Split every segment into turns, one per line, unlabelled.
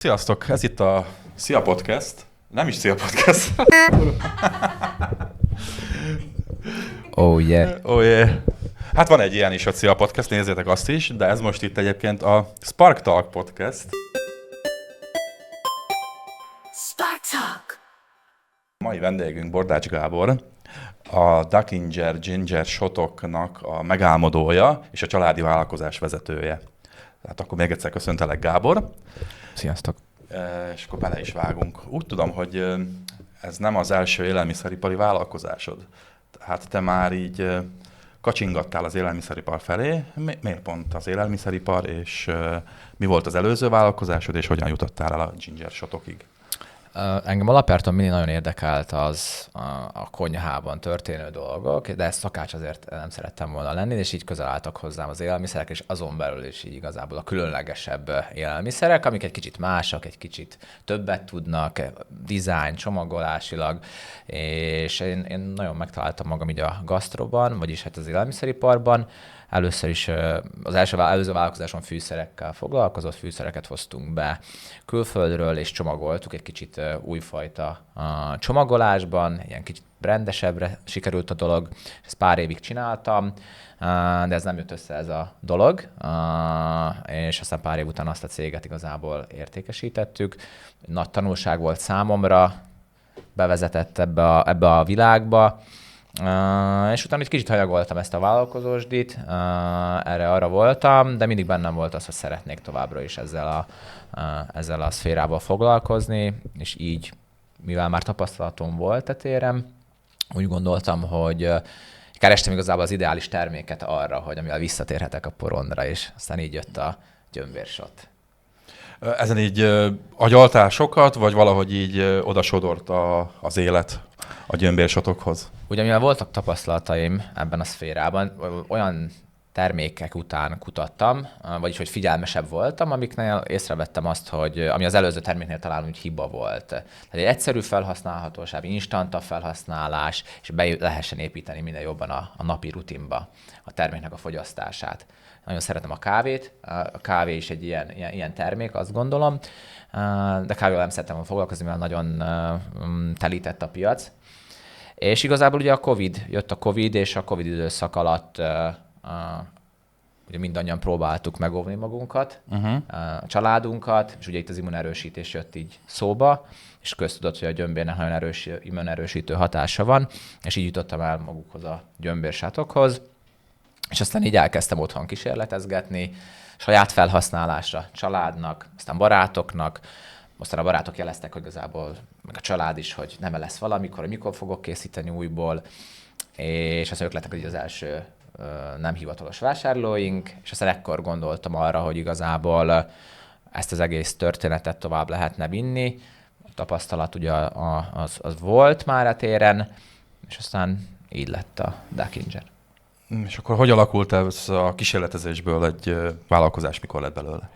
Sziasztok! Ez itt a Szia Podcast. Nem is Szia Podcast.
Oh yeah.
Oh yeah. Hát van egy ilyen is, a Szia Podcast, nézzétek azt is, de ez most itt egyébként a Spark Talk Podcast.
Spark Talk.
A mai vendégünk Bordács Gábor, a Duckinger Ginger Shotoknak a megálmodója és a családi vállalkozás vezetője. Tehát akkor még egyszer köszöntelek, Gábor.
Sziasztok.
És akkor bele is vágunk. Úgy tudom, hogy ez nem az első élelmiszeripari vállalkozásod. Tehát te már így kacsingattál az élelmiszeripar felé. Miért pont az élelmiszeripar, és mi volt az előző vállalkozásod, és hogyan jutottál el a Ginger Shotokig?
Engem alapjáraton mindig nagyon érdekelt az a konyhában történő dolgok, de ezt szakács azért nem szerettem volna lenni, és így közel álltak hozzám az élelmiszerek, és azon belül is így igazából a különlegesebb élelmiszerek, amik egy kicsit másak, egy kicsit többet tudnak, design, csomagolásilag, és én nagyon megtaláltam magam így a gasztroban, vagyis hát az élelmiszeriparban. Először is az előző vállalkozáson fűszerekkel foglalkozott, fűszereket hoztunk be külföldről, és csomagoltuk egy kicsit újfajta csomagolásban, ilyen kicsit brandesebbre sikerült a dolog, ezt pár évig csináltam, de ez nem jött össze ez a dolog, és aztán pár év után azt a céget igazából értékesítettük. Nagy tanulság volt számomra, bevezetett ebbe a világba, és utána egy kicsit hanyagoltam ezt a vállalkozósdit, erre-arra voltam, de mindig bennem volt az, hogy szeretnék továbbra is ezzel a szférával foglalkozni, és így, mivel már tapasztalatom volt a téren, úgy gondoltam, hogy kerestem igazából az ideális terméket arra, hogy amivel visszatérhetek a porondra, és aztán így jött a gyömbérsot.
Ezen így agyaltál sokat, vagy valahogy így odasodort az élet a gyömbérsotokhoz?
Ugye mivel voltak tapasztalataim ebben a szférában, olyan termékek után kutattam, vagyis hogy figyelmesebb voltam, amiknél észrevettem azt, hogy ami az előző terméknél talán úgy hiba volt. Tehát egy egyszerű felhasználhatóság, instantabb felhasználás, és be lehessen építeni minél jobban a napi rutinba a terméknek a fogyasztását. Nagyon szeretem a kávét, a kávé is egy ilyen termék, azt gondolom, de kávéval nem szeretem foglalkozni, mert nagyon telített a piac. És igazából ugye jött a Covid, és a Covid időszak alatt ugye mindannyian próbáltuk megóvni magunkat, a családunkat, és ugye itt az immunerősítés jött így szóba, és köztudott, hogy a gyömbérnek nagyon erős immunerősítő hatása van, és így jutottam el magukhoz a gyömbérsátokhoz, és aztán így elkezdtem otthon kísérletezgetni, saját felhasználásra, családnak, aztán barátoknak. Aztán a barátok jeleztek, hogy igazából, meg a család is, hogy nem lesz valamikor, hogy mikor fogok készíteni újból, és aztán ők lettek így az első nem hivatalos vásárlóink, és aztán ekkor gondoltam arra, hogy igazából ezt az egész történetet tovább lehetne vinni. A tapasztalat ugye az volt már a téren, és aztán így lett a Duckinger.
És akkor hogy alakult ez a kísérletezésből egy vállalkozás, mikor lett belőle?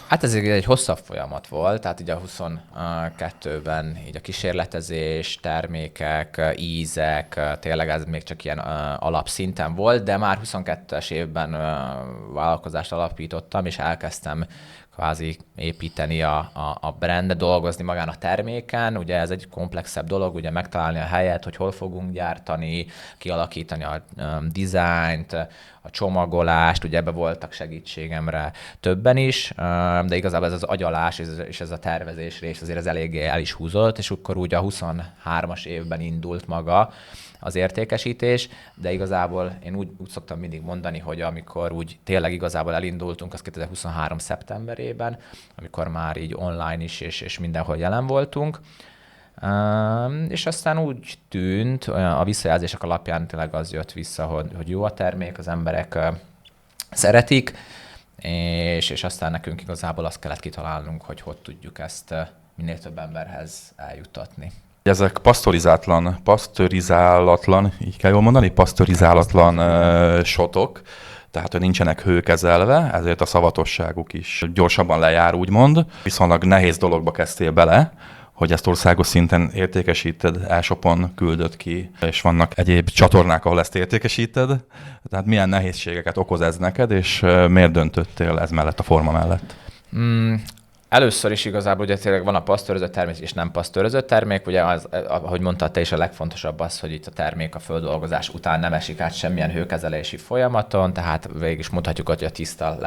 Hát ez egy hosszabb folyamat volt, tehát így a 22-ben így a kísérletezés, termékek, ízek, tényleg ez még csak ilyen alapszinten volt, de már 22-es évben vállalkozást alapítottam, és elkezdtem kvázi építeni a brandet, dolgozni magán a terméken. Ugye ez egy komplexebb dolog, ugye megtalálni a helyet, hogy hol fogunk gyártani, kialakítani a dizájnt, a csomagolást, ugye ebbe voltak segítségemre többen is, de igazából ez az agyalás és ez a tervezés rész azért ez eléggé el is húzott, és akkor úgy a 23-as évben indult maga az értékesítés, de igazából én úgy szoktam mindig mondani, hogy amikor úgy tényleg igazából elindultunk, az 2023. szeptemberében, amikor már így online is és mindenhol jelen voltunk, és aztán úgy tűnt, a visszajelzések alapján tényleg az jött vissza, hogy jó a termék, az emberek szeretik, és aztán nekünk igazából azt kellett kitalálnunk, hogy tudjuk ezt minél több emberhez eljuttatni.
Ezek pasztörizálatlan, így kell jól mondani, pasztörizálatlan shotok, tehát hogy nincsenek hőkezelve, ezért a szavatosságuk is gyorsabban lejár, úgymond. Viszonylag nehéz dologba kezdtél bele, hogy ezt országos szinten értékesíted, e-shopon küldöd ki, és vannak egyéb csatornák, ahol ezt értékesíted. Tehát milyen nehézségeket okoz ez neked, és miért döntöttél ez mellett, a forma mellett?
Először is igazából ugye tényleg van a pasztőrözött termék és nem pasztőrözött termék. Ugye az, ahogy mondtad te is, a legfontosabb az, hogy itt a termék a földolgozás után nem esik át semmilyen hőkezelési folyamaton, tehát végig is mondhatjuk, hogy a tiszta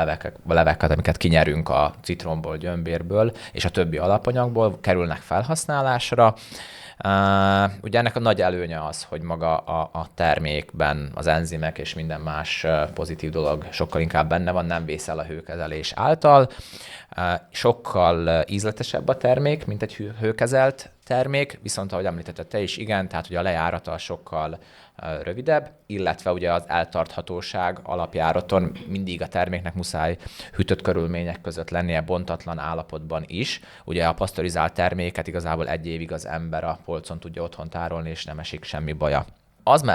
leveket, amiket kinyerünk a citromból, gyömbérből és a többi alapanyagból kerülnek felhasználásra. Ugye ennek a nagy előnye az, hogy maga a termékben az enzimek és minden más pozitív dolog sokkal inkább benne van, nem vészel a hőkezelés által. Sokkal ízletesebb a termék, mint egy hőkezelt termék, viszont ahogy említetted te is, igen, tehát ugye a lejárata sokkal rövidebb, illetve ugye az eltarthatóság alapjáraton mindig a terméknek muszáj hűtött körülmények között lennie bontatlan állapotban is. Ugye a pasztorizált terméket igazából 1 évig az ember a polcon tudja otthon tárolni, és nem esik semmi baja.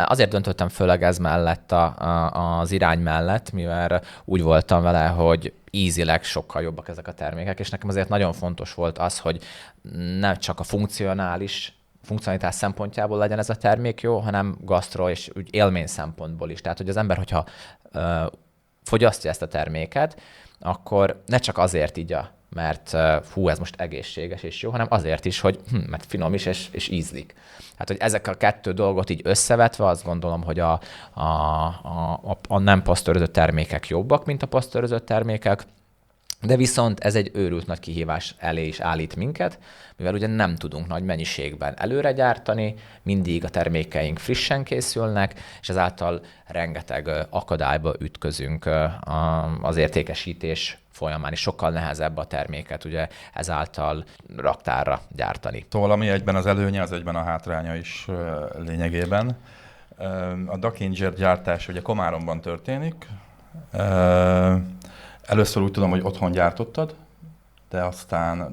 Azért döntöttem főleg ez mellett az irány mellett, mivel úgy voltam vele, hogy ízileg sokkal jobbak ezek a termékek, és nekem azért nagyon fontos volt az, hogy nem csak a funkcionalitás szempontjából legyen ez a termék jó, hanem gasztro és úgy élmény szempontból is. Tehát, hogy az ember, hogyha fogyasztja ezt a terméket, akkor ne csak azért igya, mert ez most egészséges és jó, hanem azért is, hogy mert finom is és ízlik. Hát, hogy ezek a 2 dolgot így összevetve azt gondolom, hogy a nem pasztőrözött termékek jobbak, mint a pasztőrözött termékek, de viszont ez egy őrült nagy kihívás elé is állít minket, mivel ugye nem tudunk nagy mennyiségben előre gyártani, mindig a termékeink frissen készülnek, és ezáltal rengeteg akadályba ütközünk az értékesítés folyamán, és sokkal nehezebb a terméket ugye ezáltal raktárra gyártani.
Szóval ami egyben az előnye, az egyben a hátránya is lényegében. A Duckinger gyártás ugye Komáromban történik. Először úgy tudom, hogy otthon gyártottad, de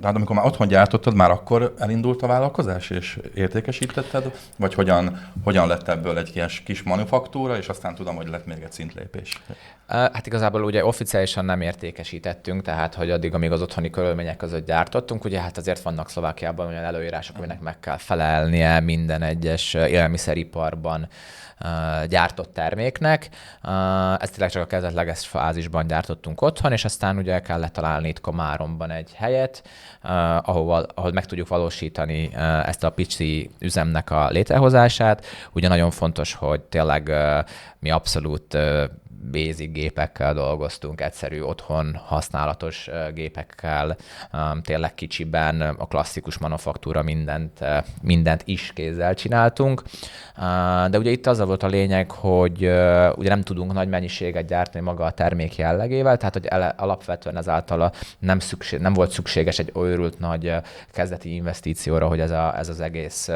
hát amikor már otthon gyártottad, már akkor elindult a vállalkozás, és értékesítetted? Vagy hogyan lett ebből egy kis manufaktúra, és aztán tudom, hogy lett még egy szintlépés?
Hát igazából ugye oficiálisan nem értékesítettünk, tehát hogy addig, amíg az otthoni körülmények között gyártottunk, ugye hát azért vannak Szlovákiában olyan előírások, aminek meg kell felelnie minden egyes élelmiszeriparban gyártott terméknek. Ezt tényleg csak a kezdetleges fázisban gyártottunk otthon, és aztán ugye kellett találni itt Komáromban egy helyet, ahol meg tudjuk valósítani ezt a pici üzemnek a létrehozását. Ugye nagyon fontos, hogy tényleg mi abszolút basic gépekkel dolgoztunk, egyszerű otthon használatos gépekkel, tényleg kicsiben, a klasszikus manufaktúra mindent is kézzel csináltunk. De ugye itt az volt a lényeg, hogy ugye nem tudunk nagy mennyiséget gyártani maga a termék jellegével, tehát hogy alapvetően ezáltal nem volt szükséges egy őrült nagy kezdeti investícióra, hogy ez az egész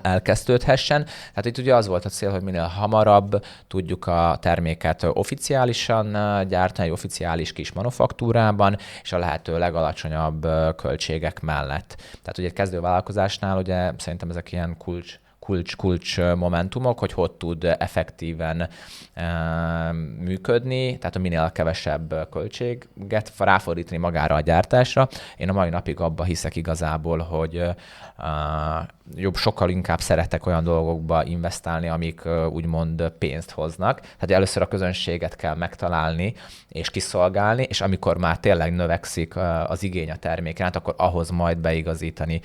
elkezdődhessen. Tehát itt ugye az volt a cél, hogy minél hamarabb tudjuk a terméket oficiálisan gyártani, egy oficiális kis manufaktúrában, és a lehető legalacsonyabb költségek mellett. Tehát ugye egy kezdővállalkozásnál ugye szerintem ezek ilyen kulcs momentumok, hogy tud effektíven működni, tehát a minél kevesebb költséget ráfordítani magára a gyártásra. Én a mai napig abba hiszek igazából, hogy sokkal inkább szeretek olyan dolgokba investálni, amik úgymond pénzt hoznak. Tehát először a közönséget kell megtalálni és kiszolgálni, és amikor már tényleg növekszik az igény a terméken, akkor ahhoz majd beigazítani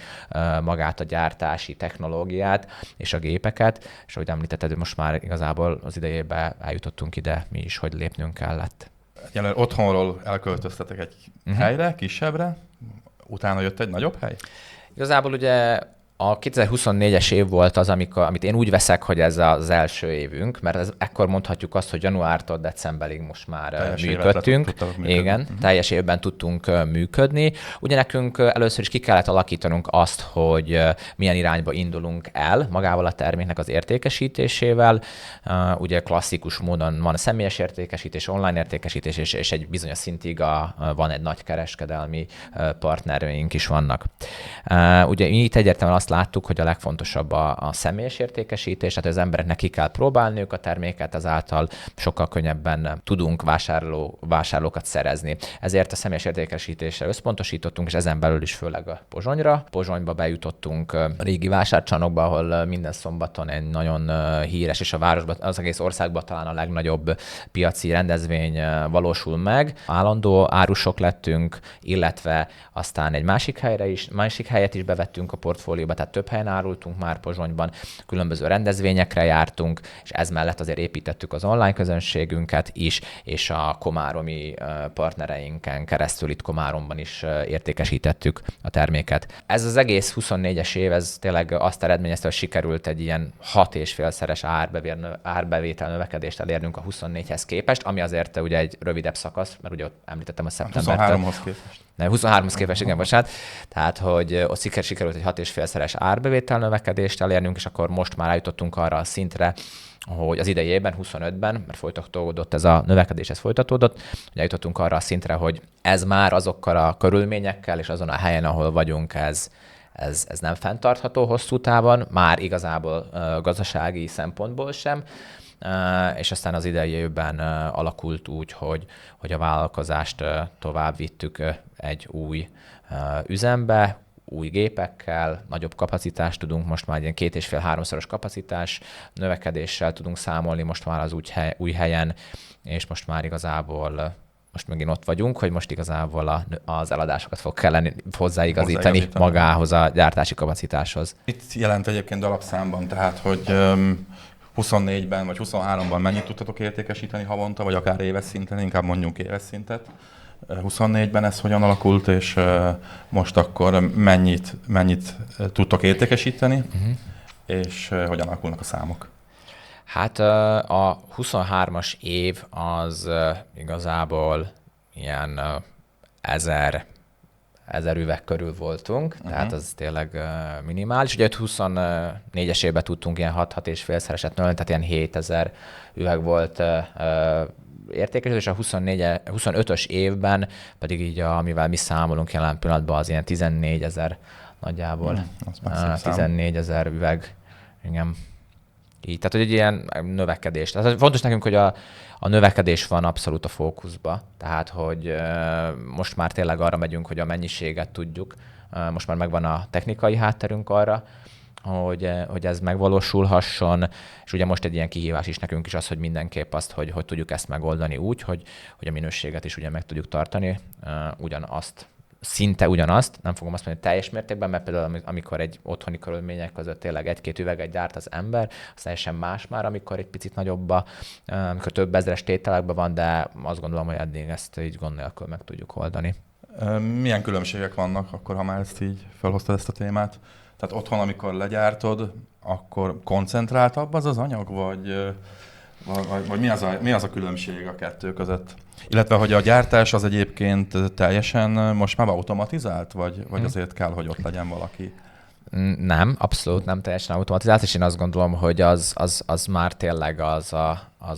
magát a gyártási technológiát és a gépeket, és ahogy említetted, most már igazából az idejében eljutottunk ide mi is, hogy lépnünk kellett.
Egyelőre otthonról elköltöztetek egy helyre, kisebbre, utána jött egy nagyobb hely?
Igazából ugye a 2024-es év volt az, amit én úgy veszek, hogy ez az első évünk, mert ekkor mondhatjuk azt, hogy januártól decemberig most már teljes működtünk. Igen, teljes évben tudtunk működni. Ugye nekünk először is ki kellett alakítanunk azt, hogy milyen irányba indulunk el magával a terméknek az értékesítésével. Ugye klasszikus módon van a személyes értékesítés, online értékesítés, és egy bizonyos szintig van egy nagy kereskedelmi partnereink is vannak. Ugye mi itt egyértelműen azt azt láttuk, hogy a legfontosabb a személyes értékesítés, tehát az embereknek ki kell próbálniuk a terméket, ezáltal sokkal könnyebben tudunk vásárlókat szerezni. Ezért a személyes értékesítésre összpontosítottunk, és ezen belül is főleg a Pozsonyra. Pozsonyba bejutottunk régi vásárcsarnokba, ahol minden szombaton egy nagyon híres, és a városban, az egész országban talán a legnagyobb piaci rendezvény valósul meg. Állandó árusok lettünk, illetve aztán egy másik helyet is bevettünk a portfólióba, tehát több helyen árultunk már Pozsonyban, különböző rendezvényekre jártunk, és ez mellett azért építettük az online közönségünket is, és a komáromi partnereinken keresztül itt Komáromban is értékesítettük a terméket. Ez az egész 24-es év, ez tényleg azt eredményezte, hogy sikerült egy ilyen 6,5-szeres árbevétel növekedést elérnünk a 24-hez képest, ami azért ugye egy rövidebb szakasz, mert ugye ott említettem a szeptembert.
23-hoz képest.
23-hoz képest, igen, bocsánat. Tehát, hogy ott sikerült egy 6,5-szeres árbevétel növekedést elérnünk, és akkor most már eljutottunk arra a szintre, hogy az idejében, 25-ben, mert folytatódott ez a növekedés, ez folytatódott, hogy eljutottunk arra a szintre, hogy ez már azokkal a körülményekkel és azon a helyen, ahol vagyunk, ez nem fenntartható hosszú távon, már igazából gazdasági szempontból sem, és aztán az idei évben alakult úgy, hogy a vállalkozást tovább vittük egy új üzembe, új gépekkel, nagyobb kapacitást tudunk, most már ilyen 2,5-3-szoros kapacitás növekedéssel tudunk számolni most már az új helyen, és most már igazából most megint ott vagyunk, hogy most igazából az eladásokat fog kelleni hozzáigazítani magához a gyártási kapacitáshoz.
Itt jelent egyébként alapszámban, tehát, hogy 24-ben vagy 23-ban mennyit tudtatok értékesíteni havonta, vagy akár éves szinten, inkább mondjunk éves szintet. 24-ben ez hogyan alakult, és most akkor mennyit tudtok értékesíteni, és hogyan alakulnak a számok?
Hát a 23-as év az igazából ilyen 1000 üveg körül voltunk, tehát az tényleg minimális. Ugye 24-es évben tudtunk ilyen 6,5-szereset nőni, tehát ilyen 7000 üveg volt értékes, és a 25-ös évben pedig így, amivel mi számolunk jelen pillanatban, az ilyen 14 000 nagyjából. 14 000 üveg, igen. Így, tehát, hogy egy ilyen növekedés. Tehát fontos nekünk, hogy a növekedés van abszolút a fókuszba. Tehát, hogy most már tényleg arra megyünk, hogy a mennyiséget tudjuk. Most már megvan a technikai hátterünk arra, hogy ez megvalósulhasson, és ugye most egy ilyen kihívás is nekünk is az, hogy mindenképp azt, hogy tudjuk ezt megoldani úgy, hogy a minőséget is ugye meg tudjuk tartani, szinte ugyanazt, nem fogom azt mondani teljes mértékben, mert például amikor egy otthoni körülmények között tényleg 1-2 üveget gyárt az ember, az teljesen más már, amikor egy picit nagyobb, amikor több ezeres tételekben van, de azt gondolom, hogy eddig ezt így gond nélkül meg tudjuk oldani.
Milyen különbségek vannak akkor, ha már ezt így felhoztad ezt a témát? Tehát otthon, amikor legyártod, akkor koncentráltabb az anyag, vagy mi az a különbség a kettő között? Illetve, hogy a gyártás az egyébként teljesen most már automatizált, vagy azért kell, hogy ott legyen valaki?
Nem, abszolút nem teljesen automatizált, és én azt gondolom, hogy az már tényleg az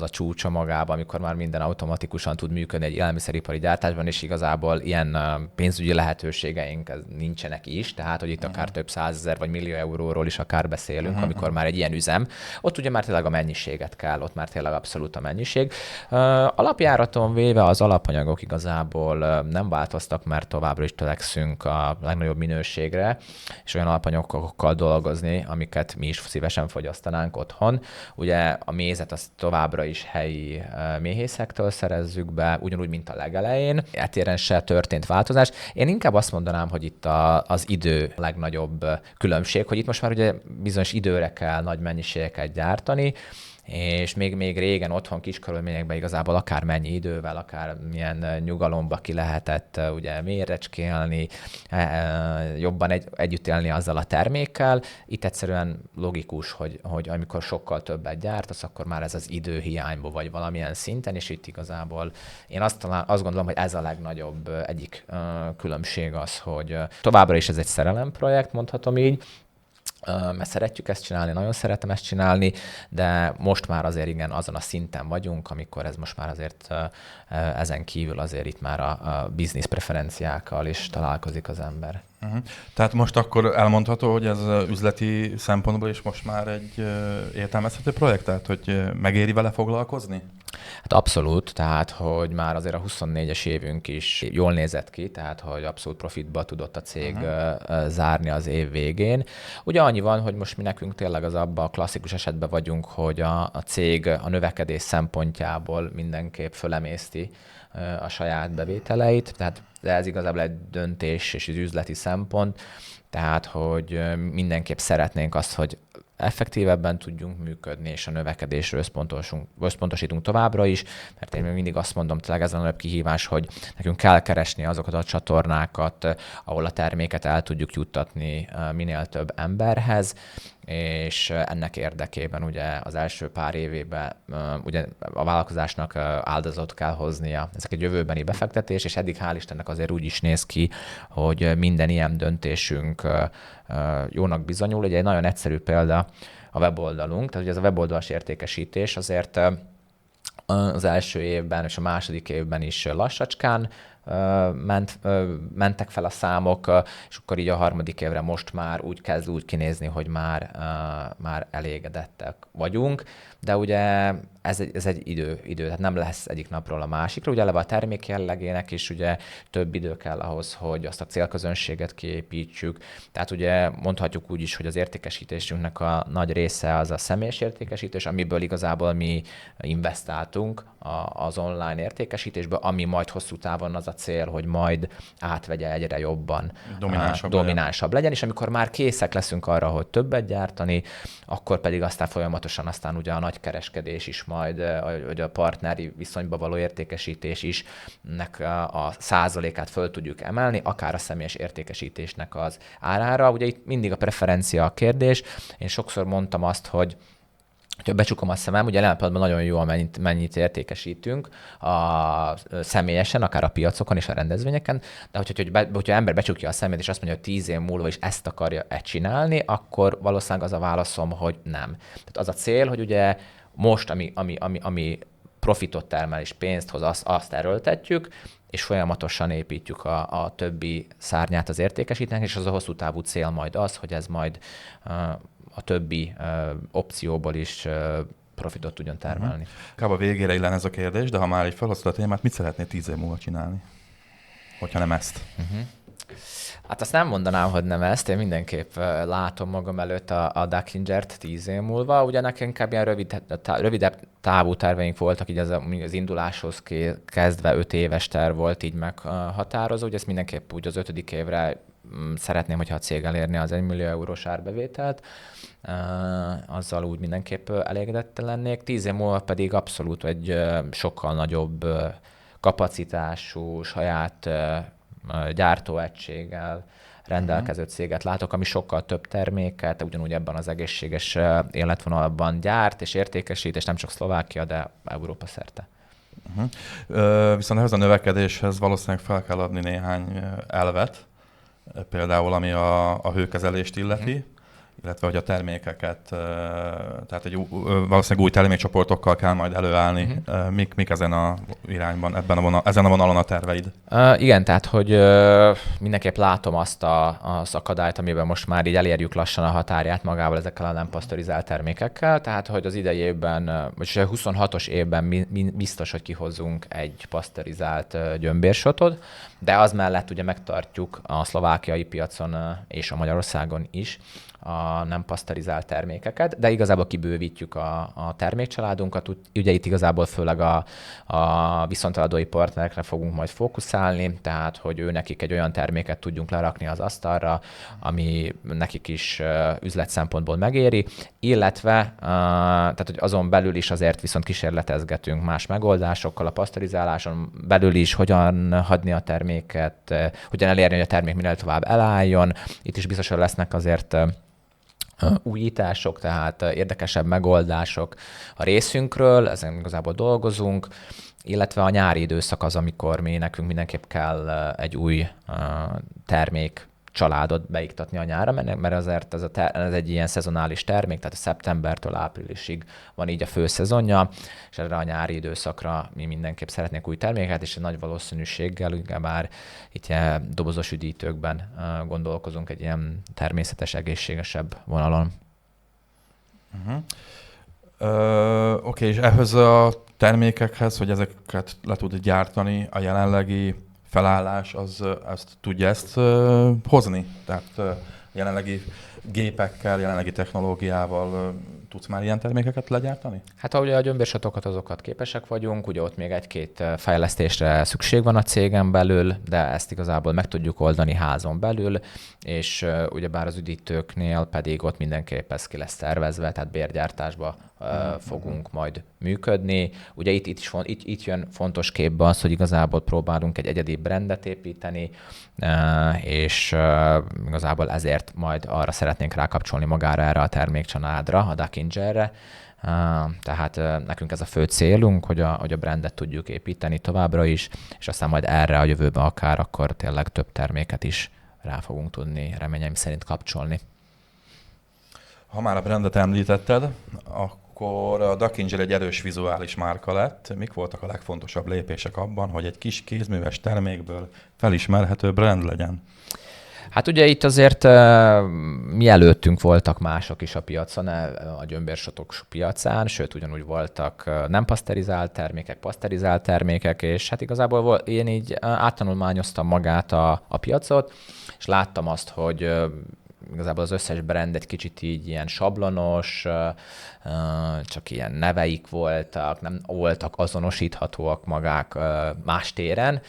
a csúcsa magában, amikor már minden automatikusan tud működni egy élelmiszeripari gyártásban, és igazából ilyen pénzügyi lehetőségeink nincsenek is, tehát hogy itt akár több 100 000 vagy millió euróról is akár beszélünk, amikor már egy ilyen üzem. Ott ugye már tényleg a mennyiséget kell, ott már tényleg abszolút a mennyiség. Alapjáraton véve az alapanyagok igazából nem változtak, mert továbbra is törekszünk a legnagyobb minőségre, és olyan alapanyagokkal dolgozni, amiket mi is szívesen fogyasztanánk otthon. Ugye a mézet az továbbra is helyi méhészektől szerezzük be, ugyanúgy, mint a legelején. Eltéren se történt változás. Én inkább azt mondanám, hogy itt az idő a legnagyobb különbség, hogy itt most már ugye bizonyos időre kell nagy mennyiségeket gyártani, és még régen otthon kis körülményekben igazából akár mennyi idővel, akár milyen nyugalomba ki lehetett ugye mérecskélni, jobban együtt élni azzal a termékkel. Itt egyszerűen logikus, hogy amikor sokkal többet gyártasz, akkor már ez az időhiányba vagy valamilyen szinten, és itt igazából én azt gondolom, hogy ez a legnagyobb egyik különbség az, hogy továbbra is ez egy szerelemprojekt, mondhatom így, mert szeretjük ezt csinálni, nagyon szeretem ezt csinálni, de most már azért igen, azon a szinten vagyunk, amikor ez most már azért ezen kívül azért itt már a business preferenciákkal is találkozik az ember.
Tehát most akkor elmondható, hogy ez üzleti szempontból is most már egy értelmezhető projekt? Tehát, hogy megéri vele foglalkozni?
Hát abszolút, tehát hogy már azért a 24-es évünk is jól nézett ki, tehát hogy abszolút profitba tudott a cég zárni az év végén. Ugye annyi van, hogy most mi nekünk tényleg az abban a klasszikus esetben vagyunk, hogy a cég a növekedés szempontjából mindenképp fölemészti a saját bevételeit, tehát ez igazából egy döntés és az üzleti szempont, tehát hogy mindenképp szeretnénk azt, hogy effektívebben tudjunk működni, és a növekedésre összpontosítunk továbbra is, mert én még mindig azt mondom, tényleg ez a nagyobb kihívás, hogy nekünk kell keresni azokat a csatornákat, ahol a terméket el tudjuk juttatni minél több emberhez, és ennek érdekében ugye az első pár évében ugye a vállalkozásnak áldozatot kell hoznia. Ezek egy jövőbeni befektetés, és eddig hál' Istennek azért úgy is néz ki, hogy minden ilyen döntésünk jónak bizonyul. Ugye egy nagyon egyszerű példa a weboldalunk, tehát ugye ez a weboldalas értékesítés azért az első évben és a második évben is lassacskán mentek fel a számok, és akkor így a harmadik évre most már kezd úgy kinézni, hogy már elégedettek vagyunk, de ugye ez egy idő, tehát nem lesz egyik napról a másikra. Ugye eleve a termék jellegének is ugye több idő kell ahhoz, hogy azt a célközönséget kiépítsük. Tehát ugye mondhatjuk úgy is, hogy az értékesítésünknek a nagy része az a személyes értékesítés, amiből igazából mi investáltunk az online értékesítésbe, ami majd hosszú távon az a cél, hogy majd átvegye egyre jobban, dominánsabb legyen, és amikor már készek leszünk arra, hogy többet gyártani, akkor pedig aztán folyamatosan ugye a nagy kereskedés is majd, hogy a partneri viszonyba való értékesítés is nek a százalékát föl tudjuk emelni, akár a személyes értékesítésnek az árára. Ugye itt mindig a preferencia a kérdés. Én sokszor mondtam azt, hogy ha becsukom a szemem, ugye jelen pillanatban nagyon jó, mennyit értékesítünk személyesen, akár a piacokon és a rendezvényeken, de hogyha ember becsukja a szemét, és azt mondja, hogy 10 év múlva is ezt akarja csinálni, akkor valószínűleg az a válaszom, hogy nem. Tehát az a cél, hogy ugye most, ami profitot termel és pénzt hoz, azt erőltetjük, és folyamatosan építjük a többi szárnyát az értékesítésnek, és az a hosszú távú cél majd az, hogy ez majd a többi opcióból is profitot tudjon termelni.
Kb. A végére illen ez a kérdés, de ha már így felhoztad a témát, mit szeretnél 10 év múlva csinálni? Hogyha nem ezt.
Hát azt nem mondanám, hogy nem ezt. Én mindenképp látom magam előtt a Duckingert 10 év múlva. Ugye nekem inkább ilyen rövidebb távú terveink voltak, így az induláshoz kezdve 5 éves terv volt így meghatározó. Ugye ezt mindenképp úgy az 5. évre szeretném, hogyha a cég elérni az 1 millió eurós árbevételt, azzal úgy mindenképp elégedett lennék. 10 év múlva pedig abszolút egy sokkal nagyobb kapacitású, saját gyártóegységgel rendelkező céget látok, ami sokkal több terméket, ugyanúgy ebben az egészséges életvonalban gyárt és értékesít, és nem csak Szlovákia, de Európa szerte.
Viszont ehhez a növekedéshez valószínűleg fel kell adni néhány elvet, például ami a hőkezelést illeti, illetve hogy a termékeket, tehát valószínűleg új termékcsoportokkal kell majd előállni. Mik ezen a irányban, ezen a vonalon a terveid?
Igen, tehát hogy mindenképp látom azt az akadályt, amiben most már így elérjük lassan a határját magával ezekkel a nem pasztorizált termékekkel, tehát hogy az idei évben, vagy a 26-os évben biztos, hogy kihozzunk egy pasztorizált gyömbérsotot, de az mellett ugye megtartjuk a szlovákiai piacon és a Magyarországon is a nem pasztorizált termékeket, de igazából kibővítjük a termékcsaládunkat. Ugye itt igazából főleg a viszonteladói partnerekre fogunk majd fókuszálni, tehát hogy ő nekik egy olyan terméket tudjunk lerakni az asztalra, ami nekik is üzlet szempontból megéri, illetve tehát, hogy azon belül is azért viszont kísérletezgetünk más megoldásokkal, a pasztorizáláson belül is, hogyan hagyni a terméket, hogyan elérni, hogy a termék minél tovább elálljon. Itt is biztosan lesznek azért újítások, tehát érdekesebb megoldások a részünkről, ezen igazából dolgozunk, illetve a nyári időszak az, amikor nekünk mindenképp kell egy új termék családot beiktatni a nyárra, mert azért ez egy ilyen szezonális termék, tehát a szeptembertől áprilisig van így a főszezonja, és erre a nyári időszakra mi mindenképp szeretnénk új terméket, és egy nagy valószínűséggel, ugyebár itt ilyen dobozos üdítőkben gondolkozunk egy ilyen természetes, egészségesebb vonalon.
Oké, és ehhez a termékekhez, hogy ezeket le tud gyártani, a jelenlegi felállás, azt tudja ezt hozni? Tehát jelenlegi gépekkel, jelenlegi technológiával tudsz már ilyen termékeket legyártani?
Hát ugye a gyömbérsatokat, azokat képesek vagyunk, ugye ott még egy-két fejlesztésre szükség van a cégen belül, de ezt igazából meg tudjuk oldani házon belül, és ugyebár az üdítőknél pedig ott mindenképp ez ki lesz tervezve, tehát bérgyártásba fogunk majd működni. Ugye itt jön fontos képbe az, hogy igazából próbálunk egy egyedi brandet építeni, és igazából ezért majd arra szeretnénk rákapcsolni magára erre a termékcsaládra, a Duckingerre. Tehát nekünk ez a fő célunk, hogy a brandet tudjuk építeni továbbra is, és aztán majd erre a jövőben akár akkor tényleg több terméket is rá fogunk tudni reményeim szerint kapcsolni.
Ha már a brandet említetted, akkor a Duckinger egy erős vizuális márka lett. Mik voltak a legfontosabb lépések abban, hogy egy kis kézműves termékből felismerhető brand legyen?
Hát ugye itt azért mi előttünk voltak mások is a piacon, a gyömbérsotok piacán, sőt ugyanúgy voltak nem paszterizált termékek, paszterizált termékek, és hát igazából én így áttanulmányoztam magát a piacot, és láttam azt, hogy igazából az összes brand egy kicsit így ilyen sablonos, csak ilyen neveik voltak, nem voltak azonosíthatóak magák más téren.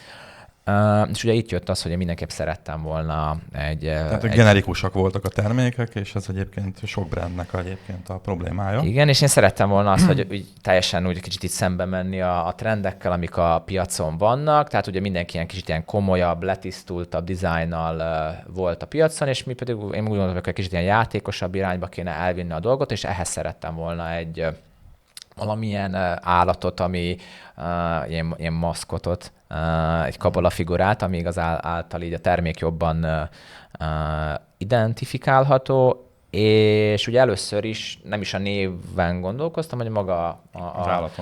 És ugye itt jött az, hogy én mindenképp szerettem volna
Tehát generikusak voltak a termékek, és ez egyébként sok brandnek egyébként a problémája.
Igen, és én szerettem volna azt, hogy úgy teljesen úgy kicsit itt szembe menni a trendekkel, amik a piacon vannak, tehát ugye mindenki ilyen kicsit ilyen komolyabb, letisztultabb dizájnnal volt a piacon, és mi pedig én úgy gondolom, hogy egy kicsit ilyen játékosabb irányba kéne elvinni a dolgot, és ehhez szerettem volna egy valamilyen állatot, ami ilyen maszkotot, egy kabala figurát, ami igaz által így a termék jobban identifikálható, és ugye először is nem is a néven gondolkoztam, hogy maga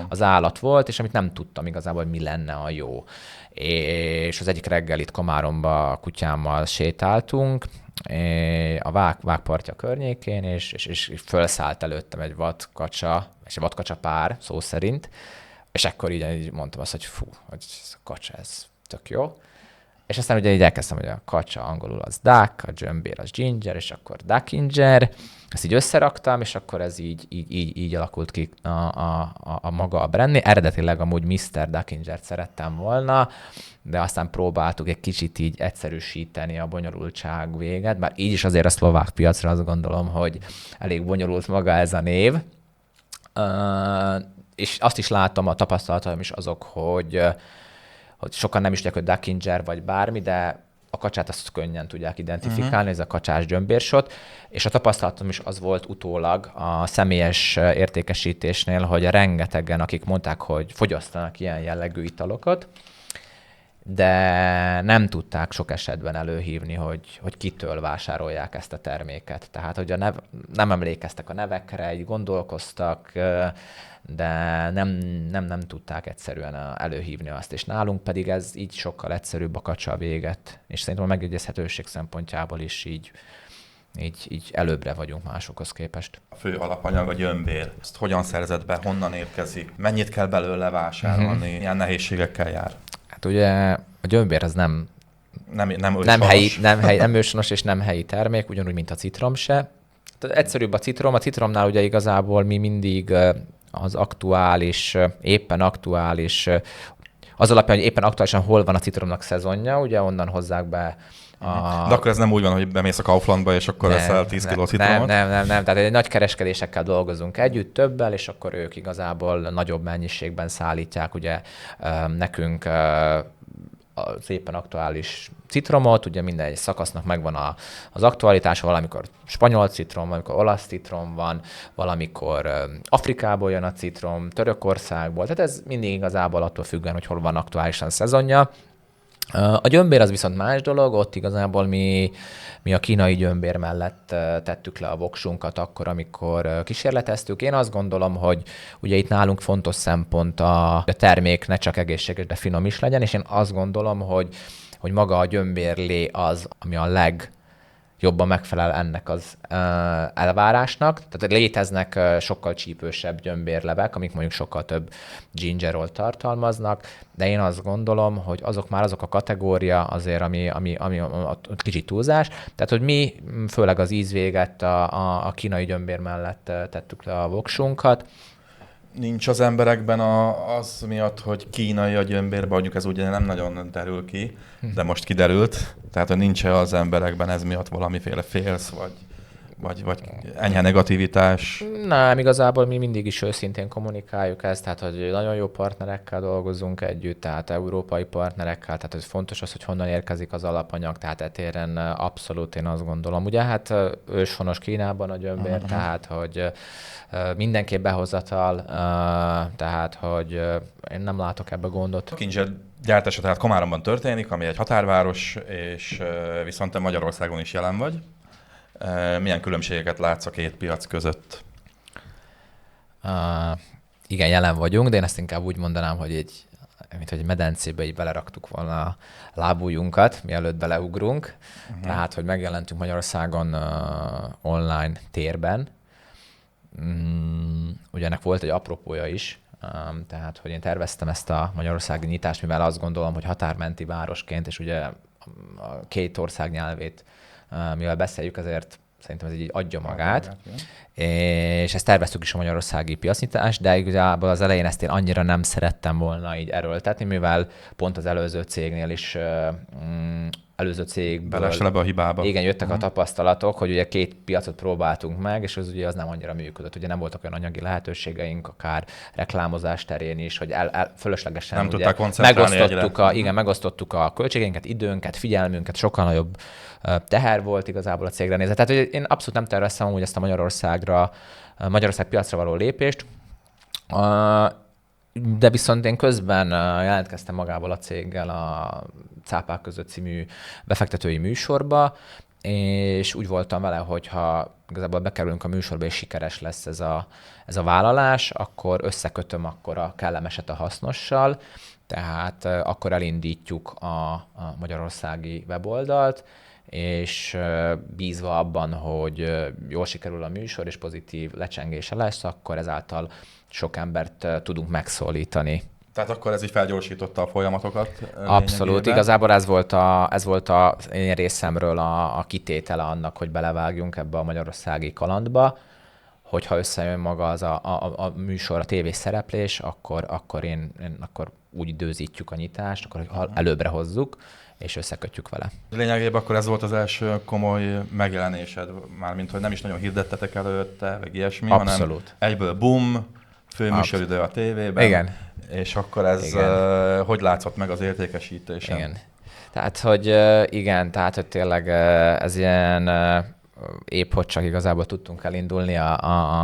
az állat volt, és amit nem tudtam igazából, hogy mi lenne a jó. És az egyik reggel itt Komáromba a kutyámmal sétáltunk, a Vágpartja környékén, és felszállt előttem egy vadkacsa, és egy vadkacsa pár, szó szerint, és akkor így mondtam azt, hogy fú, hogy ez a kacsa, ez tök jó. És aztán ugye így elkezdtem, hogy a kacsa angolul az duck, a gyömbér az ginger, és akkor Duckinger. Ezt így összeraktam, és akkor ez így alakult ki a maga a brandnél. Eredetileg amúgy Mr. Duckingert szerettem volna, de aztán próbáltuk egy kicsit így egyszerűsíteni a bonyolultság véget, bár így is azért a szlovák piacra azt gondolom, hogy elég bonyolult maga ez a név. És azt is látom, a tapasztalataim is azok, hogy sokan nem is tudják, hogy Duckinger vagy bármi, de a kacsát azt könnyen tudják identifikálni, ez a kacsás gyömbérsot, és a tapasztalatom is az volt utólag a személyes értékesítésnél, hogy rengetegen, akik mondták, hogy fogyasztanak ilyen jellegű italokat, de nem tudták sok esetben előhívni, hogy kitől vásárolják ezt a terméket. Tehát, hogy nem emlékeztek a nevekre, így gondolkoztak, de nem tudták egyszerűen előhívni azt, és nálunk pedig ez így sokkal egyszerűbb a kacsa véget, és szerintem a megjegyezhetőség szempontjából is így előbbre vagyunk másokhoz képest.
A fő alapanyag a gyömbér. Ezt hogyan szerzed be, honnan érkezik, mennyit kell belőle vásárolni, milyen nehézségekkel jár?
Hát ugye a gyömbér az nem őshonos és nem helyi termék, ugyanúgy, mint a citrom se. Tehát egyszerűbb a citrom. A citromnál ugye igazából mi mindig az aktuális, éppen aktuális, az alapján, hogy éppen aktuálisan hol van a citromnak szezonja, ugye onnan hozzák be
De akkor ez nem úgy van, hogy bemész a Kauflandba, és akkor eszel 10 kiló citromot?
Nem. Tehát egy nagy kereskedésekkel dolgozunk együtt, többel, és akkor ők igazából nagyobb mennyiségben szállítják ugye nekünk az éppen aktuális citromot, ugye minden szakasznak megvan az aktualitása, valamikor spanyol citrom, valamikor olasz citrom van, valamikor Afrikából jön a citrom, Törökországból, tehát ez mindig igazából attól függően, hogy hol van aktuálisan szezonja. A gyömbér az viszont más dolog, ott igazából mi a kínai gyömbér mellett tettük le a voksunkat akkor, amikor kísérleteztük. Én azt gondolom, hogy ugye itt nálunk fontos szempont a termék ne csak egészséges, de finom is legyen, és én azt gondolom, hogy maga a gyömbérlé az, ami a jobban megfelel ennek az elvárásnak. Tehát léteznek sokkal csípősebb gyömbérlevek, amik mondjuk sokkal több gingerol tartalmaznak, de én azt gondolom, hogy azok a kategória azért, ami kicsit túlzás. Tehát, hogy mi főleg az ízvéget a kínai gyömbér mellett tettük le a voksunkat.
Nincs az emberekben az miatt, hogy kínai a gyömbérbe, mondjuk ez ugye nem nagyon derül ki, de most kiderült. Tehát, hogy nincs az emberekben ez miatt valamiféle félsz, vagy enyhe negativitás?
Nem, igazából mi mindig is őszintén kommunikáljuk ezt, tehát hogy nagyon jó partnerekkel dolgozunk együtt, tehát európai partnerekkel, tehát ez fontos az, hogy honnan érkezik az alapanyag, tehát etéren abszolút én azt gondolom. Ugye hát őshonos Kínában a gyömbér, tehát hogy mindenképp behozatal, tehát hogy én nem látok ebbe gondot.
A kincser gyártása tehát Komáromban történik, ami egy határváros, és viszont te Magyarországon is jelen vagy. Milyen különbségeket látsz a két piac között?
Igen, jelen vagyunk, de én ezt inkább úgy mondanám, hogy mint hogy egy medencébe így beleraktuk volna a lábujjunkat, mielőtt beleugrunk. Tehát, hogy megjelentünk Magyarországon online térben. Ugye ennek volt egy apropója is, tehát, hogy én terveztem ezt a magyarországi nyitást, mivel azt gondolom, hogy határmenti városként, és ugye a két ország nyelvét, mivel beszéljük, ezért szerintem ez így adja magát. És ezt terveztük is a magyarországi piacnyitást, de igazából az elején ezt én annyira nem szerettem volna így erőltetni, mivel pont az előző cégnél is előző cégből
belesel ebbe a hibába.
Igen, jöttek a tapasztalatok, hogy ugye két piacot próbáltunk meg, és ugye az nem annyira működött. Ugye nem voltak olyan anyagi lehetőségeink, akár reklámozás terén is, hogy fölöslegesen
nem
ugye
tudták koncentrálni
megosztottuk a költségeinket, időnket, figyelmünket, sokkal nagyobb teher volt igazából a cégre nézve. Tehát hogy én abszolút nem terveztem amúgy ezt a Magyarország piacra való lépést. De viszont én közben jelentkeztem magával a céggel a Cápák között című befektetői műsorba, és úgy voltam vele, hogy ha igazából bekerülünk a műsorba, és sikeres lesz ez a vállalás, akkor összekötöm akkor a kellemeset a hasznossal, tehát akkor elindítjuk a magyarországi weboldalt, és bízva abban, hogy jól sikerül a műsor, és pozitív lecsengése lesz, akkor ezáltal sok embert tudunk megszólítani.
Tehát akkor ez így felgyorsította a folyamatokat?
Abszolút. Igazából ez volt az én részemről a kitétele annak, hogy belevágjunk ebbe a magyarországi kalandba, hogyha összejön maga az a műsor, a tévés szereplés, akkor akkor úgy időzítjük a nyitást, akkor előbbre hozzuk, és összekötjük vele.
Lényegében akkor ez volt az első komoly megjelenésed, mármint, hogy nem is nagyon hirdettetek előtte, vagy ilyesmi,
abszolút.
hanem egyből bum, főműsoridő a tévében.
Igen.
És akkor ez hogy látszott meg az értékesítésen?
Igen. Tehát, hogy tényleg ez ilyen épp hogy csak igazából tudtunk elindulni,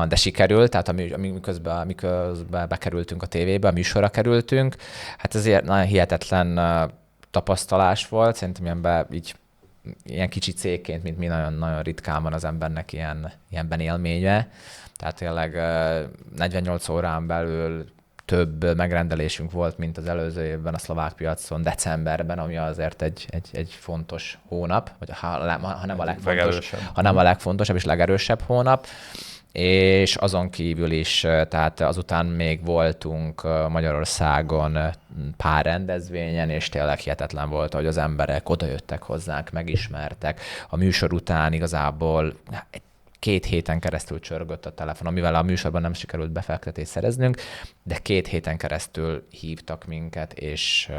de sikerült, tehát miközben bekerültünk a tévébe, a műsorra kerültünk, hát ezért nagyon hihetetlen tapasztalás volt, szerintem ilyen kicsi cégként, mint mi, nagyon ritkán van az embernek ilyenben élménye. Tehát tényleg 48 órán belül több megrendelésünk volt, mint az előző évben a szlovák piacon decemberben, ami azért egy fontos hónap, vagy ha nem a legfontosabb és legerősebb hónap. És azon kívül is, tehát azután még voltunk Magyarországon pár rendezvényen, és tényleg hihetetlen volt, hogy az emberek odajöttek hozzánk, megismertek. A műsor után igazából 2 héten keresztül csörgött a telefon, mivel a műsorban nem sikerült befektetést szereznünk, de 2 héten keresztül hívtak minket, és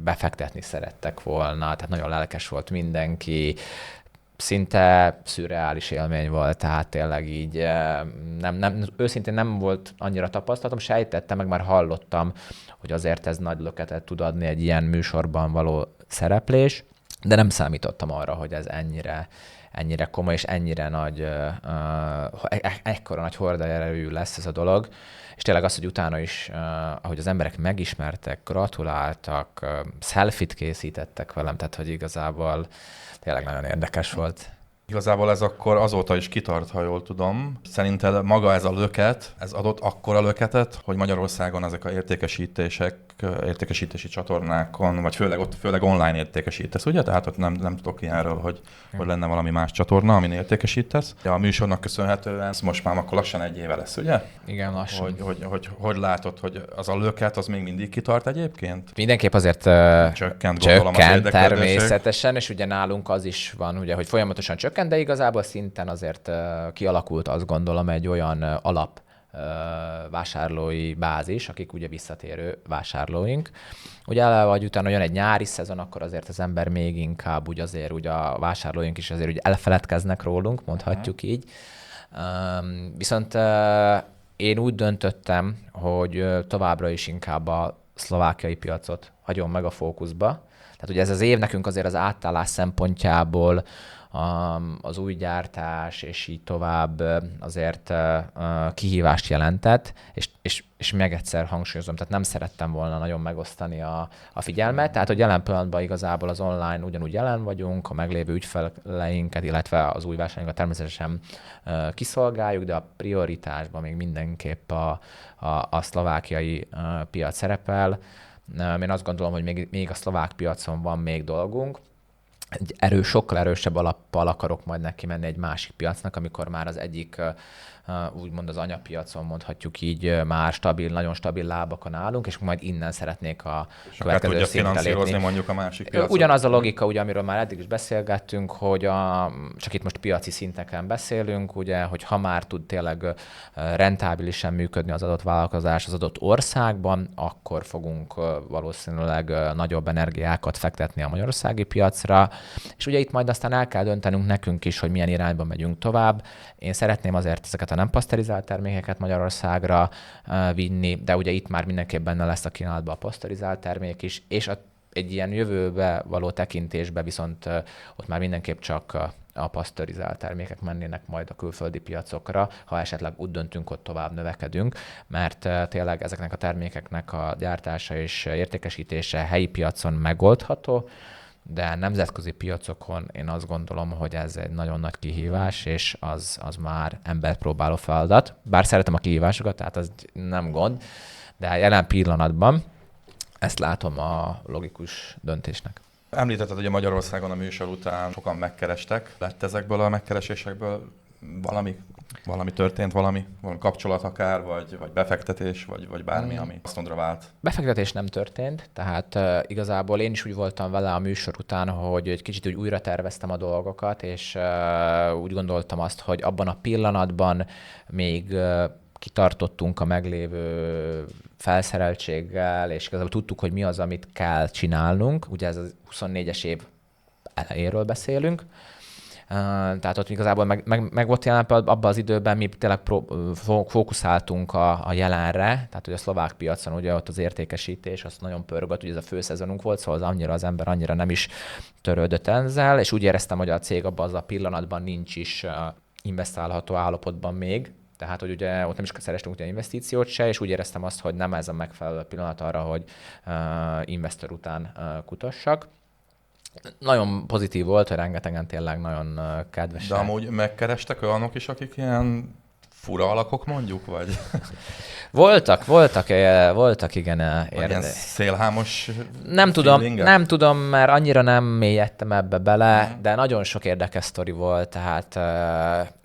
befektetni szerettek volna, tehát nagyon lelkes volt mindenki, szinte szürreális élmény volt, tehát tényleg így őszintén nem volt annyira tapasztalatom, sejtettem, meg már hallottam, hogy azért ez nagy löketet tud adni egy ilyen műsorban való szereplés, de nem számítottam arra, hogy ez ennyire komoly és ennyire nagy, ekkora nagy hordaerejű lesz ez a dolog. És tényleg az, hogy utána is, ahogy az emberek megismertek, gratuláltak, selfie-t készítettek velem, tehát hogy igazából tényleg nagyon érdekes volt.
Igazából ez akkor azóta is kitart, ha jól tudom. Szerinted maga ez a löket, ez adott akkora löketet, hogy Magyarországon ezek a értékesítési csatornákon, vagy főleg online értékesítesz, ugye? Tehát ott nem tudok ilyenről, hogy lenne valami más csatorna, amin értékesítesz. Ja, a műsornak köszönhetően ez most már akkor lassan 1 éve lesz, ugye?
Igen, lassan.
Hogy látod, hogy az a löket az még mindig kitart egyébként?
Mindenképp azért
Csökkent
természetesen, és ugye nálunk az is van, ugye, hogy folyamatosan csökkent, de igazából szinten azért kialakult, azt gondolom, egy olyan alap vásárlói bázis, akik ugye visszatérő vásárlóink. Ugye eleve, vagy utána jön egy nyári szezon, akkor azért az ember még inkább úgy azért ugye a vásárlóink is azért ugye elfeledkeznek rólunk, mondhatjuk így. Viszont én úgy döntöttem, hogy továbbra is inkább a szlovákiai piacot hagyom meg a fókuszba. Tehát ugye ez az év nekünk azért az átállás szempontjából az új gyártás, és így tovább azért kihívást jelentett, és még egyszer hangsúlyozom, tehát nem szerettem volna nagyon megosztani a figyelmet, tehát hogy jelen pillanatban igazából az online ugyanúgy jelen vagyunk, a meglévő ügyfeleinket, illetve az új vásárlóinkat természetesen kiszolgáljuk, de a prioritásban még mindenképp a szlovákiai piac szerepel. Én azt gondolom, hogy még a szlovák piacon van még dolgunk. Egy sokkal erősebb alappal akarok majd neki menni egy másik piacnak, amikor már az egyik, úgymond az anyapiacon mondhatjuk így, már nagyon stabil lábakon állunk, és majd innen szeretnék a következő szintre lépni.
Mondjuk a másik piacot.
Ugyanaz a logika, ugye, amiről már eddig is beszélgettünk, hogy csak itt most piaci szinteken beszélünk, ugye, hogy ha már tud tényleg rentábilisan működni az adott vállalkozás az adott országban, akkor fogunk valószínűleg nagyobb energiákat fektetni a magyarországi piacra, és ugye itt majd aztán el kell döntenünk nekünk is, hogy milyen irányba megyünk tovább. Én szeretném azért ezeket a nem paszterizált termékeket Magyarországra vinni, de ugye itt már mindenképp benne lesz a kínálatban a paszterizált termék is, és egy ilyen jövőbe való tekintésbe viszont ott már mindenképp csak a paszterizált termékek mennének majd a külföldi piacokra, ha esetleg úgy döntünk, hogy tovább növekedünk, mert tényleg ezeknek a termékeknek a gyártása és értékesítése helyi piacon megoldható, de nemzetközi piacokon én azt gondolom, hogy ez egy nagyon nagy kihívás, és az már emberpróbáló feladat. Bár szeretem a kihívásokat, tehát az nem gond, de jelen pillanatban ezt látom a logikus döntésnek.
Említetted, hogy a Magyarországon a műsor után sokan megkerestek. Lett ezekből a megkeresésekből valami történt, valami kapcsolat akár, vagy befektetés, vagy bármi, ami haszonra vált?
Befektetés nem történt, tehát igazából én is úgy voltam vele a műsor után, hogy egy kicsit úgy újra terveztem a dolgokat, és úgy gondoltam azt, hogy abban a pillanatban még kitartottunk a meglévő felszereltséggel, és igazából tudtuk, hogy mi az, amit kell csinálnunk. Ugye ez a 24-es év elejéről beszélünk. Tehát ott igazából meg volt jelen abban az időben, mi tényleg fókuszáltunk a jelenre, tehát hogy a szlovák piacon ugye ott az értékesítés, az nagyon pörgött, ugye ez a főszezonunk volt, szóval az ember annyira nem is törődött ezzel, és úgy éreztem, hogy a cég abban az a pillanatban nincs is investálható állapotban még, tehát hogy ugye ott nem is szerestünk ugye investíciót se, és úgy éreztem azt, hogy nem ez a megfelelő pillanat arra, hogy investor után kutassak. Nagyon pozitív volt, hogy rengetegen tényleg nagyon kedvesen.
De amúgy megkerestek olyanok is, akik ilyen fura alakok mondjuk, vagy?
Voltak igen.
Ilyen szélhámos
Nem tudom, mert annyira nem mélyedtem ebbe bele, de nagyon sok érdekes sztori volt, tehát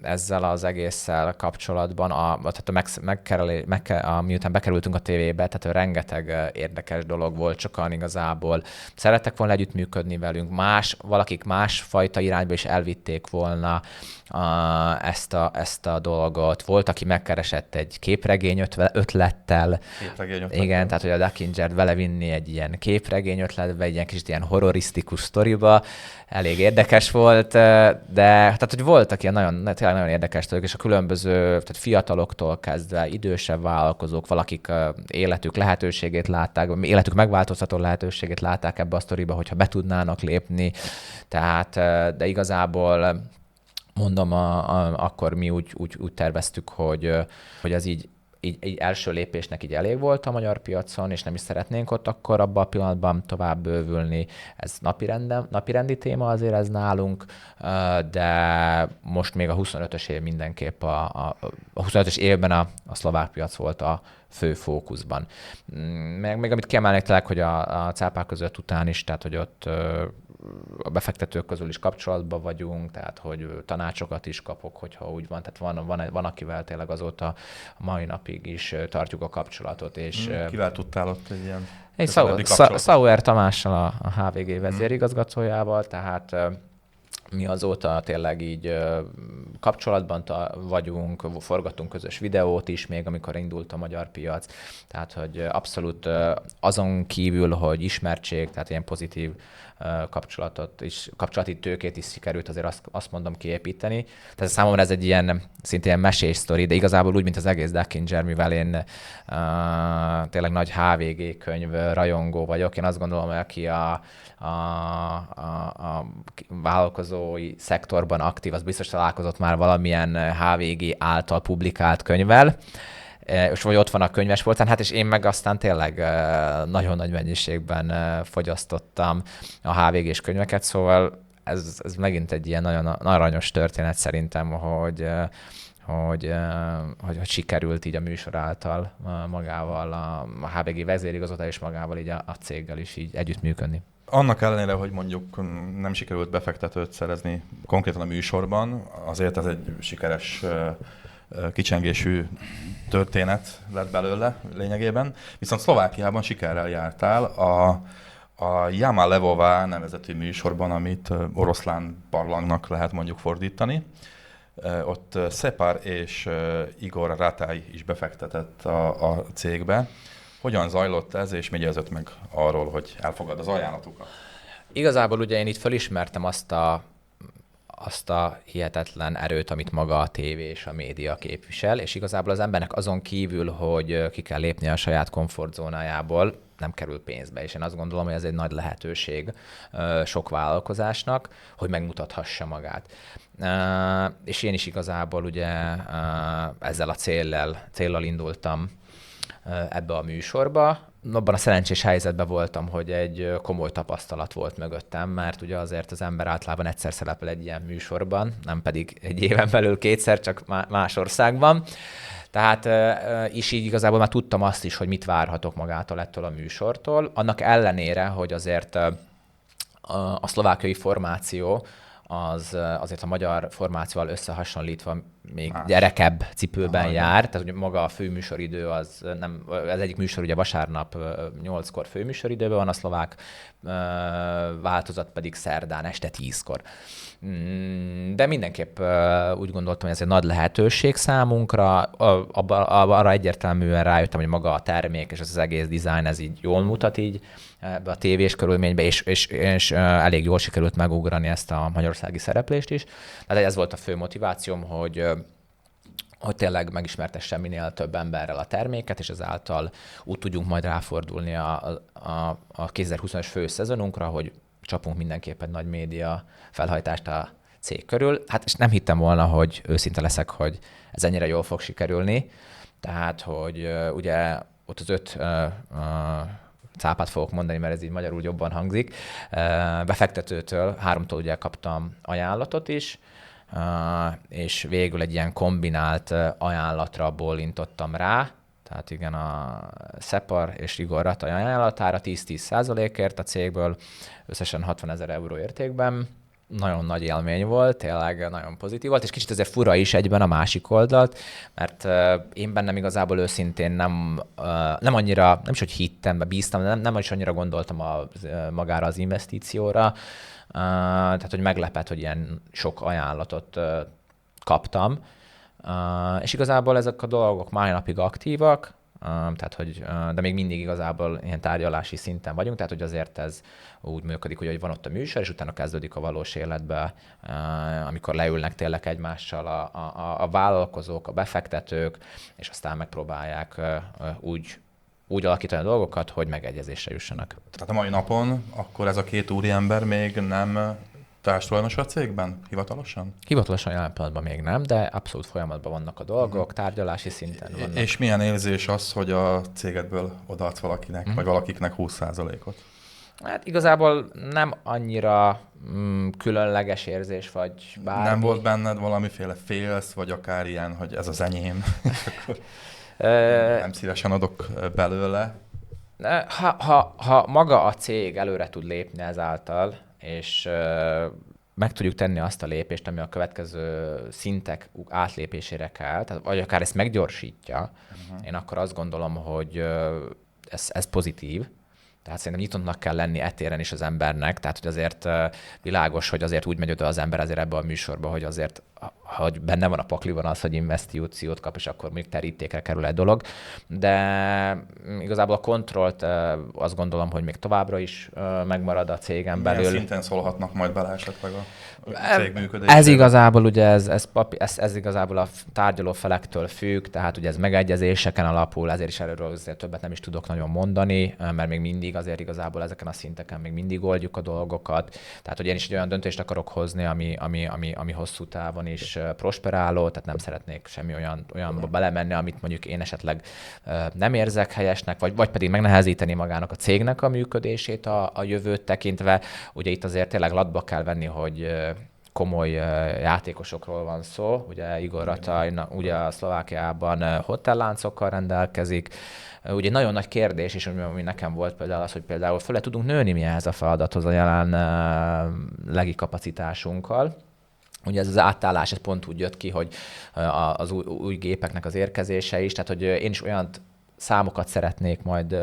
ezzel az egésszel kapcsolatban, miután bekerültünk a tévébe, tehát rengeteg érdekes dolog volt, sokan igazából szerettek volna együttműködni velünk, valakik másfajta irányba is elvitték volna ezt a dolgot. Volt, aki megkeresett egy képregény ötlettel. Igen, tehát hogy a Duckinger vele vinni egy ilyen képregény ötletbe, egy ilyen kicsit ilyen horrorisztikus sztoriba. Elég érdekes volt, de tehát, hogy voltak ilyen tényleg nagyon érdekes sztorik, és a különböző, tehát fiataloktól kezdve idősebb vállalkozók, valakik életük lehetőségét látták, életük megváltoztató lehetőségét látták ebbe a sztoriba, hogyha be tudnának lépni. Tehát, de igazából mondom, akkor mi úgy terveztük, hogy ez így első lépésnek így elég volt a magyar piacon, és nem is szeretnénk ott akkor abban a pillanatban tovább bővülni. Ez napirendi téma azért ez nálunk, de most még a 25-ös év mindenképp a 25-ös évben a szlovák piac volt a fő fókuszban. Még amit kiemelnék tényleg, hogy a cápák között után is, tehát hogy ott a befektetők közül is kapcsolatban vagyunk, tehát hogy tanácsokat is kapok, hogyha úgy van. Tehát van akivel tényleg azóta a mai napig is tartjuk a kapcsolatot. És
kivel tudtál ott egy ilyen
Sauer Tamással, a HVG vezérigazgatójával, tehát mi azóta tényleg így kapcsolatban vagyunk, forgattunk közös videót is, még amikor indult a magyar piac. Tehát, hogy abszolút azon kívül, hogy ismertség, tehát ilyen pozitív kapcsolati tőkét is sikerült azért azt mondom kiépíteni. Tehát számomra ez egy ilyen szintén ilyen mesés sztori, de igazából úgy, mint az egész Duckinger, mivel én tényleg nagy HVG könyv rajongó vagyok, én azt gondolom, hogy aki a vállalkozói szektorban aktív, az biztos találkozott már valamilyen HVG által publikált könyvvel, és vagy ott van a könyvespolcán, hát és én meg aztán tényleg nagyon nagy mennyiségben fogyasztottam a HVG-s könyveket, szóval ez megint egy ilyen nagyon aranyos történet szerintem, hogy sikerült így a műsor által magával, a HVG vezérigazgató és magával így a céggel is így együttműködni.
Annak ellenére, hogy mondjuk nem sikerült befektetőt szerezni konkrétan a műsorban, azért ez egy sikeres kicsengésű történet lett belőle lényegében. Viszont Szlovákiában sikerrel jártál a Jama Levová nevezetű műsorban, amit oroszlán barlangnak lehet mondjuk fordítani. Ott Szepar és Igor Rataj is befektetett a cégbe. Hogyan zajlott ez, és mi győzött meg arról, hogy elfogad az ajánlatukat?
Igazából ugye én itt felismertem azt a hihetetlen erőt, amit maga a tévé és a média képvisel, és igazából az embernek azon kívül, hogy ki kell lépni a saját komfortzónájából, nem kerül pénzbe, és én azt gondolom, hogy ez egy nagy lehetőség sok vállalkozásnak, hogy megmutathassa magát. És én is igazából ugye ezzel a céllal indultam ebbe a műsorba. Abban a szerencsés helyzetben voltam, hogy egy komoly tapasztalat volt mögöttem, mert ugye azért az ember általában egyszer szerepel egy ilyen műsorban, nem pedig egy éven belül kétszer, csak más országban. Tehát is így igazából már tudtam azt is, hogy mit várhatok magától ettől a műsortól. Annak ellenére, hogy azért a szlovákiai formáció azért a magyar formációval összehasonlítva még gyerekebb cipőben jár, tehát ugye maga a főműsoridő az egyik műsor ugye vasárnap 8-kor főműsoridőben van, a szlovák változat pedig szerdán este 10-kor. De mindenképp úgy gondoltam, hogy ez egy nagy lehetőség számunkra. Arra egyértelműen rájöttem, hogy maga a termék és az egész design ez így jól mutat így ebbe a tévés körülménybe, és elég jól sikerült megugrani ezt a magyarországi szereplést is. Tehát ez volt a fő motivációm, hogy tényleg megismertessen minél több emberrel a terméket, és ezáltal úgy tudjunk majd ráfordulni a 2020-as főszezonunkra, hogy csapunk mindenképp egy nagy média felhajtást a cég körül. Hát és nem hittem volna, hogy őszinte leszek, hogy ez ennyire jól fog sikerülni. Tehát, hogy ugye ott az 5 cápát fogok mondani, mert ez így magyarul jobban hangzik. Befektetőtől 3-tól ugye kaptam ajánlatot is, és végül egy ilyen kombinált ajánlatra bólintottam rá. Tehát igen, a Szepar és Igor Rataj ajánlatára 10-10%-ért a cégből, összesen 60 000 euró értékben. Nagyon nagy élmény volt, tényleg nagyon pozitív volt, és kicsit azért fura is egyben a másik oldalt, mert én bennem igazából őszintén nem is, hogy hittem, bíztam, nem is annyira gondoltam magára az investícióra, tehát hogy meglepett, hogy ilyen sok ajánlatot kaptam, és igazából ezek a dolgok mai napig aktívak, tehát, hogy, de még mindig igazából ilyen tárgyalási szinten vagyunk, tehát hogy azért ez úgy működik, hogy van ott a műsor, és utána kezdődik a valós életbe, amikor leülnek tényleg egymással a vállalkozók, a befektetők, és aztán megpróbálják úgy alakítani a dolgokat, hogy megegyezésre jussanak.
Tehát a mai napon akkor ez a két úriember még nem Társtulajdonos a cégben? Hivatalosan?
Hivatalosan jelen pillanatban még nem, de abszolút folyamatban vannak a dolgok, tárgyalási szinten vannak.
És milyen érzés az, hogy a cégedből odaadsz valakinek, vagy valakiknek 20%-ot?
Hát igazából nem annyira különleges érzés, vagy bármi.
Nem volt benned valamiféle félsz, vagy akár ilyen, hogy ez az enyém, és akkor nem szívesen adok belőle?
Ha maga a cég előre tud lépni ezáltal, és meg tudjuk tenni azt a lépést, ami a következő szintek átlépésére kell, tehát, vagy akár ezt meggyorsítja, én akkor azt gondolom, hogy ez pozitív. Tehát szerintem nyitottnak kell lenni etéren is az embernek, tehát hogy azért világos, hogy azért úgy megy oda az ember azért ebbe a műsorba, hogy azért hogy benne van a pakliban az, hogy investíciót kap, és akkor még terítékre kerül egy dolog. De igazából a kontrollt azt gondolom, hogy még továbbra is megmarad a cégen belül.
Milyen szinten szólhatnak majd bele esetleg a cég működésére?
Ez igazából ugye ez igazából a tárgyaló felektől függ, tehát ugye ez megegyezéseken alapul, ezért is erről azért többet nem is tudok nagyon mondani, mert még mindig azért igazából ezeken a szinteken még mindig oldjuk a dolgokat. Tehát hogy én is egy olyan döntést akarok hozni, ami hosszú távon is prosperáló, tehát nem szeretnék semmi olyanba belemenni, amit mondjuk én esetleg nem érzek helyesnek, vagy pedig megnehezíteni magának a cégnek a működését a jövőt tekintve. Ugye itt azért tényleg latba kell venni, hogy komoly játékosokról van szó. Ugye Igor Rataj, ugye a Szlovákiában hotelláncokkal rendelkezik. Ugye nagyon nagy kérdés, és ami nekem volt például az, hogy például föl tudunk nőni mi ehhez a feladathoz a jelen legi kapacitásunkkal. Ugye ez az átállás, ez pont úgy jött ki, hogy az új gépeknek az érkezése is, tehát hogy én is olyan számokat szeretnék majd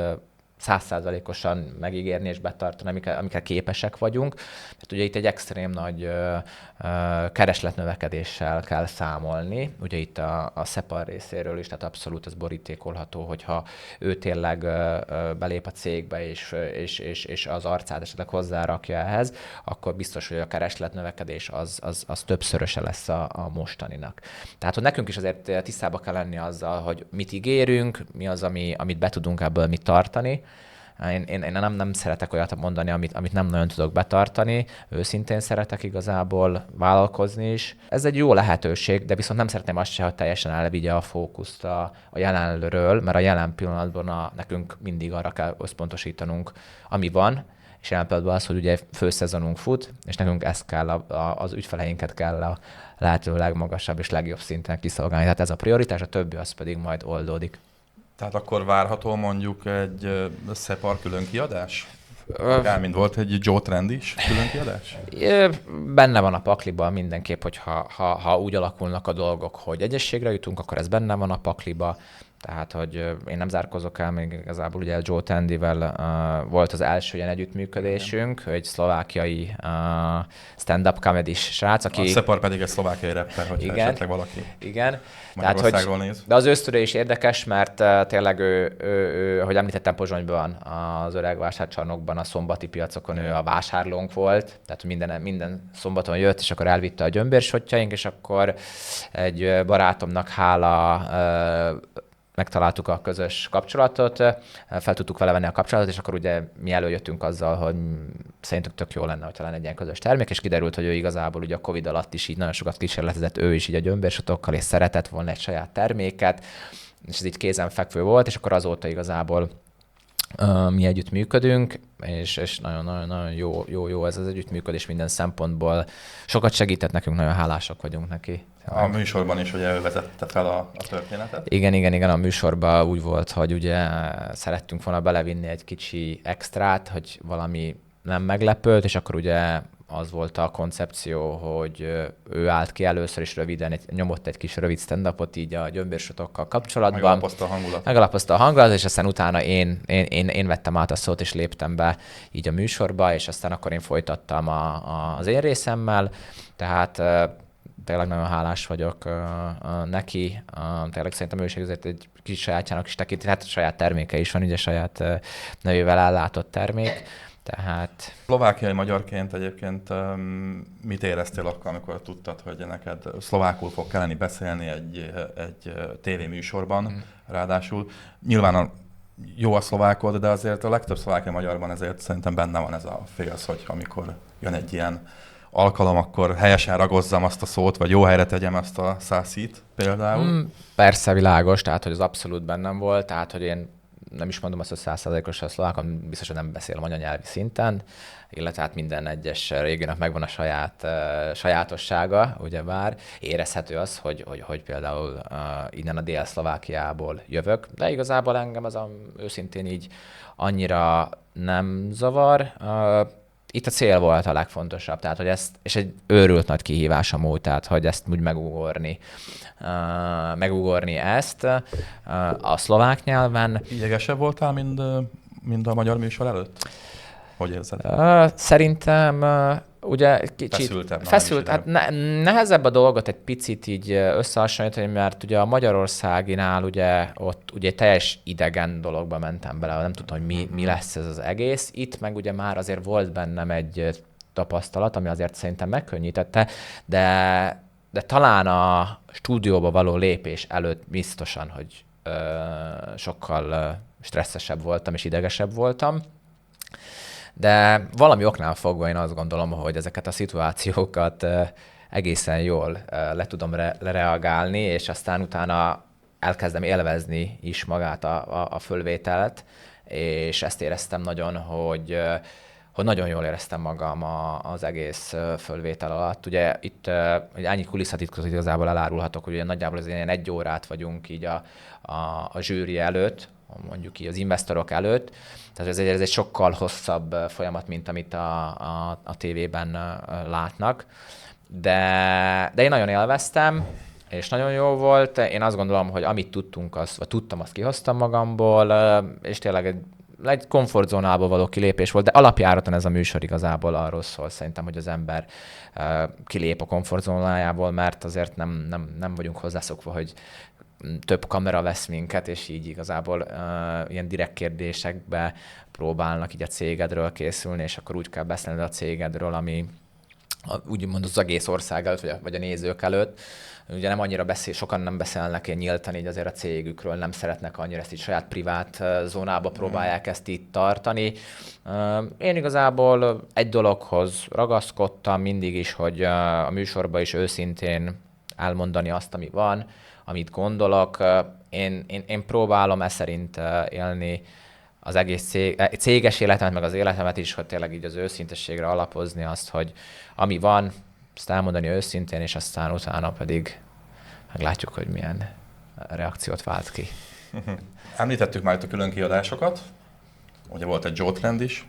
100%-osan megígérni és betartani, amikre képesek vagyunk. Tehát ugye itt egy extrém nagy keresletnövekedéssel kell számolni. Ugye itt a Szepar részéről is, tehát abszolút ez borítékolható, hogyha ő tényleg belép a cégbe és az arcát esetleg hozzárakja ehhez, akkor biztos, hogy a keresletnövekedés az többszöröse lesz a mostaninak. Tehát, hogy nekünk is azért tisztába kell lenni azzal, hogy mit ígérünk, mi az, amit be tudunk ebből mit tartani. Én nem szeretek olyat mondani, amit nem nagyon tudok betartani. Őszintén szeretek igazából vállalkozni is. Ez egy jó lehetőség, de viszont nem szeretném azt se, hogy teljesen elvigye a fókuszt a jelenről, mert a jelen pillanatban nekünk mindig arra kell összpontosítanunk, ami van, és jelen pillanatban az, hogy ugye főszezonunk fut, és nekünk ezt kell, az ügyfeleinket kell a lehető legmagasabb és legjobb szinten kiszolgálni. Tehát ez a prioritás, a többi az pedig majd oldódik.
Tehát akkor várható mondjuk egy Szepar külön kiadás? Akár mint volt egy Joe Trend is külön kiadás?
Benne van a pakliban mindenképp, hogy ha úgy alakulnak a dolgok, hogy egyességre jutunk, akkor ez benne van a pakliba. Tehát, hogy én nem zárkozok el, még igazából ugye Joe Tandyvel volt az első ilyen együttműködésünk, egy szlovákiai stand-up comedy-s srác, aki...
A Szepar pedig egy szlovákiai rapper, hogyha esetleg valaki Magyarországról néz.
De az ő sztoria is érdekes, mert tényleg ő, ahogy említettem, Pozsonyban, az Öregvásárcsarnokban, a szombati piacokon ő a vásárlónk volt, tehát minden szombaton jött, és akkor elvitte a gyömbérsottjaink, és akkor egy barátomnak hála megtaláltuk a közös kapcsolatot, fel tudtuk vele venni a kapcsolatot, és akkor ugye mi előjöttünk azzal, hogy szerintünk tök jó lenne, hogyha lenne egy ilyen közös termék, és kiderült, hogy ő igazából ugye a Covid alatt is így nagyon sokat kísérletezett, ő is így a gyömbérsotokkal, és szeretett volna egy saját terméket, és ez így kézenfekvő volt, és akkor azóta igazából mi együtt működünk, és nagyon jó ez az együttműködés minden szempontból. Sokat segített nekünk, nagyon hálásak vagyunk neki.
A műsorban is ugye ő vezette fel a történetet?
Igen, a műsorban úgy volt, hogy ugye szerettünk volna belevinni egy kicsi extrát, hogy valami nem meglepőt, és akkor ugye az volt a koncepció, hogy ő állt ki először is röviden, nyomott egy kis rövid stand-upot így a gyömbérsotokkal kapcsolatban. Megalapozta a hangulat, és aztán utána én vettem át a szót, és léptem be így a műsorba, és aztán akkor én folytattam az én részemmel, tehát tényleg nagyon hálás vagyok neki. Tényleg szerintem ő is egy kis sajátjának is tekinti, hát saját terméke is van, ugye saját nevével ellátott termék. Tehát...
Szlovákiai magyarként egyébként mit éreztél akkor, amikor tudtad, hogy neked szlovákul fog kelleni beszélni egy tévéműsorban, ráadásul nyilván jó a szlovákod, de azért a legtöbb szlovákiai magyarban ezért szerintem benne van ez a félsz, hogy amikor jön egy ilyen alkalom, akkor helyesen ragozzam azt a szót, vagy jó helyre tegyem azt a szászit például.
Persze világos, tehát hogy az abszolút bennem volt, tehát hogy én nem is mondom azt, hogy 100%-os a szlovákon, biztos, hogy nem beszélem anyanyelvi szinten, illetve hát minden egyes régiónak megvan a sajátossága, ugyebár érezhető az, hogy például innen a Dél-Szlovákiából jövök, de igazából engem az őszintén így annyira nem zavar. Itt a cél volt a legfontosabb, tehát hogy ezt, és egy őrült nagy kihívás amúgy, tehát hogy ezt úgy megugorni ezt a szlovák nyelven.
Idegesebb voltál, mint a magyar műsor előtt? Hogy érzed?
Szerintem ugye kicsit feszült, hát nehezebb a dolgot egy picit így összehasonlítani, mert ugye a Magyarországinál ugye ott ugye egy teljes idegen dologba mentem bele, nem tudtam, hogy mi lesz ez az egész. Itt meg ugye már azért volt bennem egy tapasztalat, ami azért szerintem megkönnyítette, de talán a stúdióba való lépés előtt biztosan, hogy sokkal stresszesebb voltam és idegesebb voltam. De valami oknál fogva én azt gondolom, hogy ezeket a szituációkat egészen jól le tudom reagálni, és aztán utána elkezdem élvezni is magát a fölvételt, és ezt éreztem nagyon, hogy nagyon jól éreztem magam az egész fölvétel alatt. Ugye itt ennyi kulisszatitkot igazából elárulhatok, hogy ugye nagyjából az ilyen 1 órát vagyunk így a zsűri előtt, mondjuk így az investorok előtt, tehát ez egy sokkal hosszabb folyamat, mint amit a tévében látnak. De én nagyon élveztem, és nagyon jó volt. Én azt gondolom, hogy amit tudtunk, vagy tudtam, azt kihoztam magamból, és tényleg egy komfortzónából való kilépés volt, de alapjáraton ez a műsor igazából arról szól szerintem, hogy az ember kilép a komfortzónájából, mert azért nem vagyunk hozzászokva, hogy több kamera vesz minket, és így igazából ilyen direkt kérdésekbe próbálnak így a cégedről készülni, és akkor úgy kell beszélni a cégedről, ami úgymond az egész ország előtt, vagy a nézők előtt. Ugye nem annyira sokan nem beszélnek ilyen nyíltan így azért a cégükről, nem szeretnek annyira ezt így saját privát zónába próbálják ezt itt tartani. Én igazából egy dologhoz ragaszkodtam mindig is, hogy a műsorban is őszintén elmondani azt, ami van, amit gondolok. Én próbálom szerint élni az egész céges életemet, meg az életemet is, hogy tényleg így az őszintességre alapozni azt, hogy ami van, azt elmondani őszintén, és aztán utána pedig meglátjuk, hogy milyen reakciót vált ki.
Említettük már itt a külön kiadásokat, ugye volt egy Joe Trend is.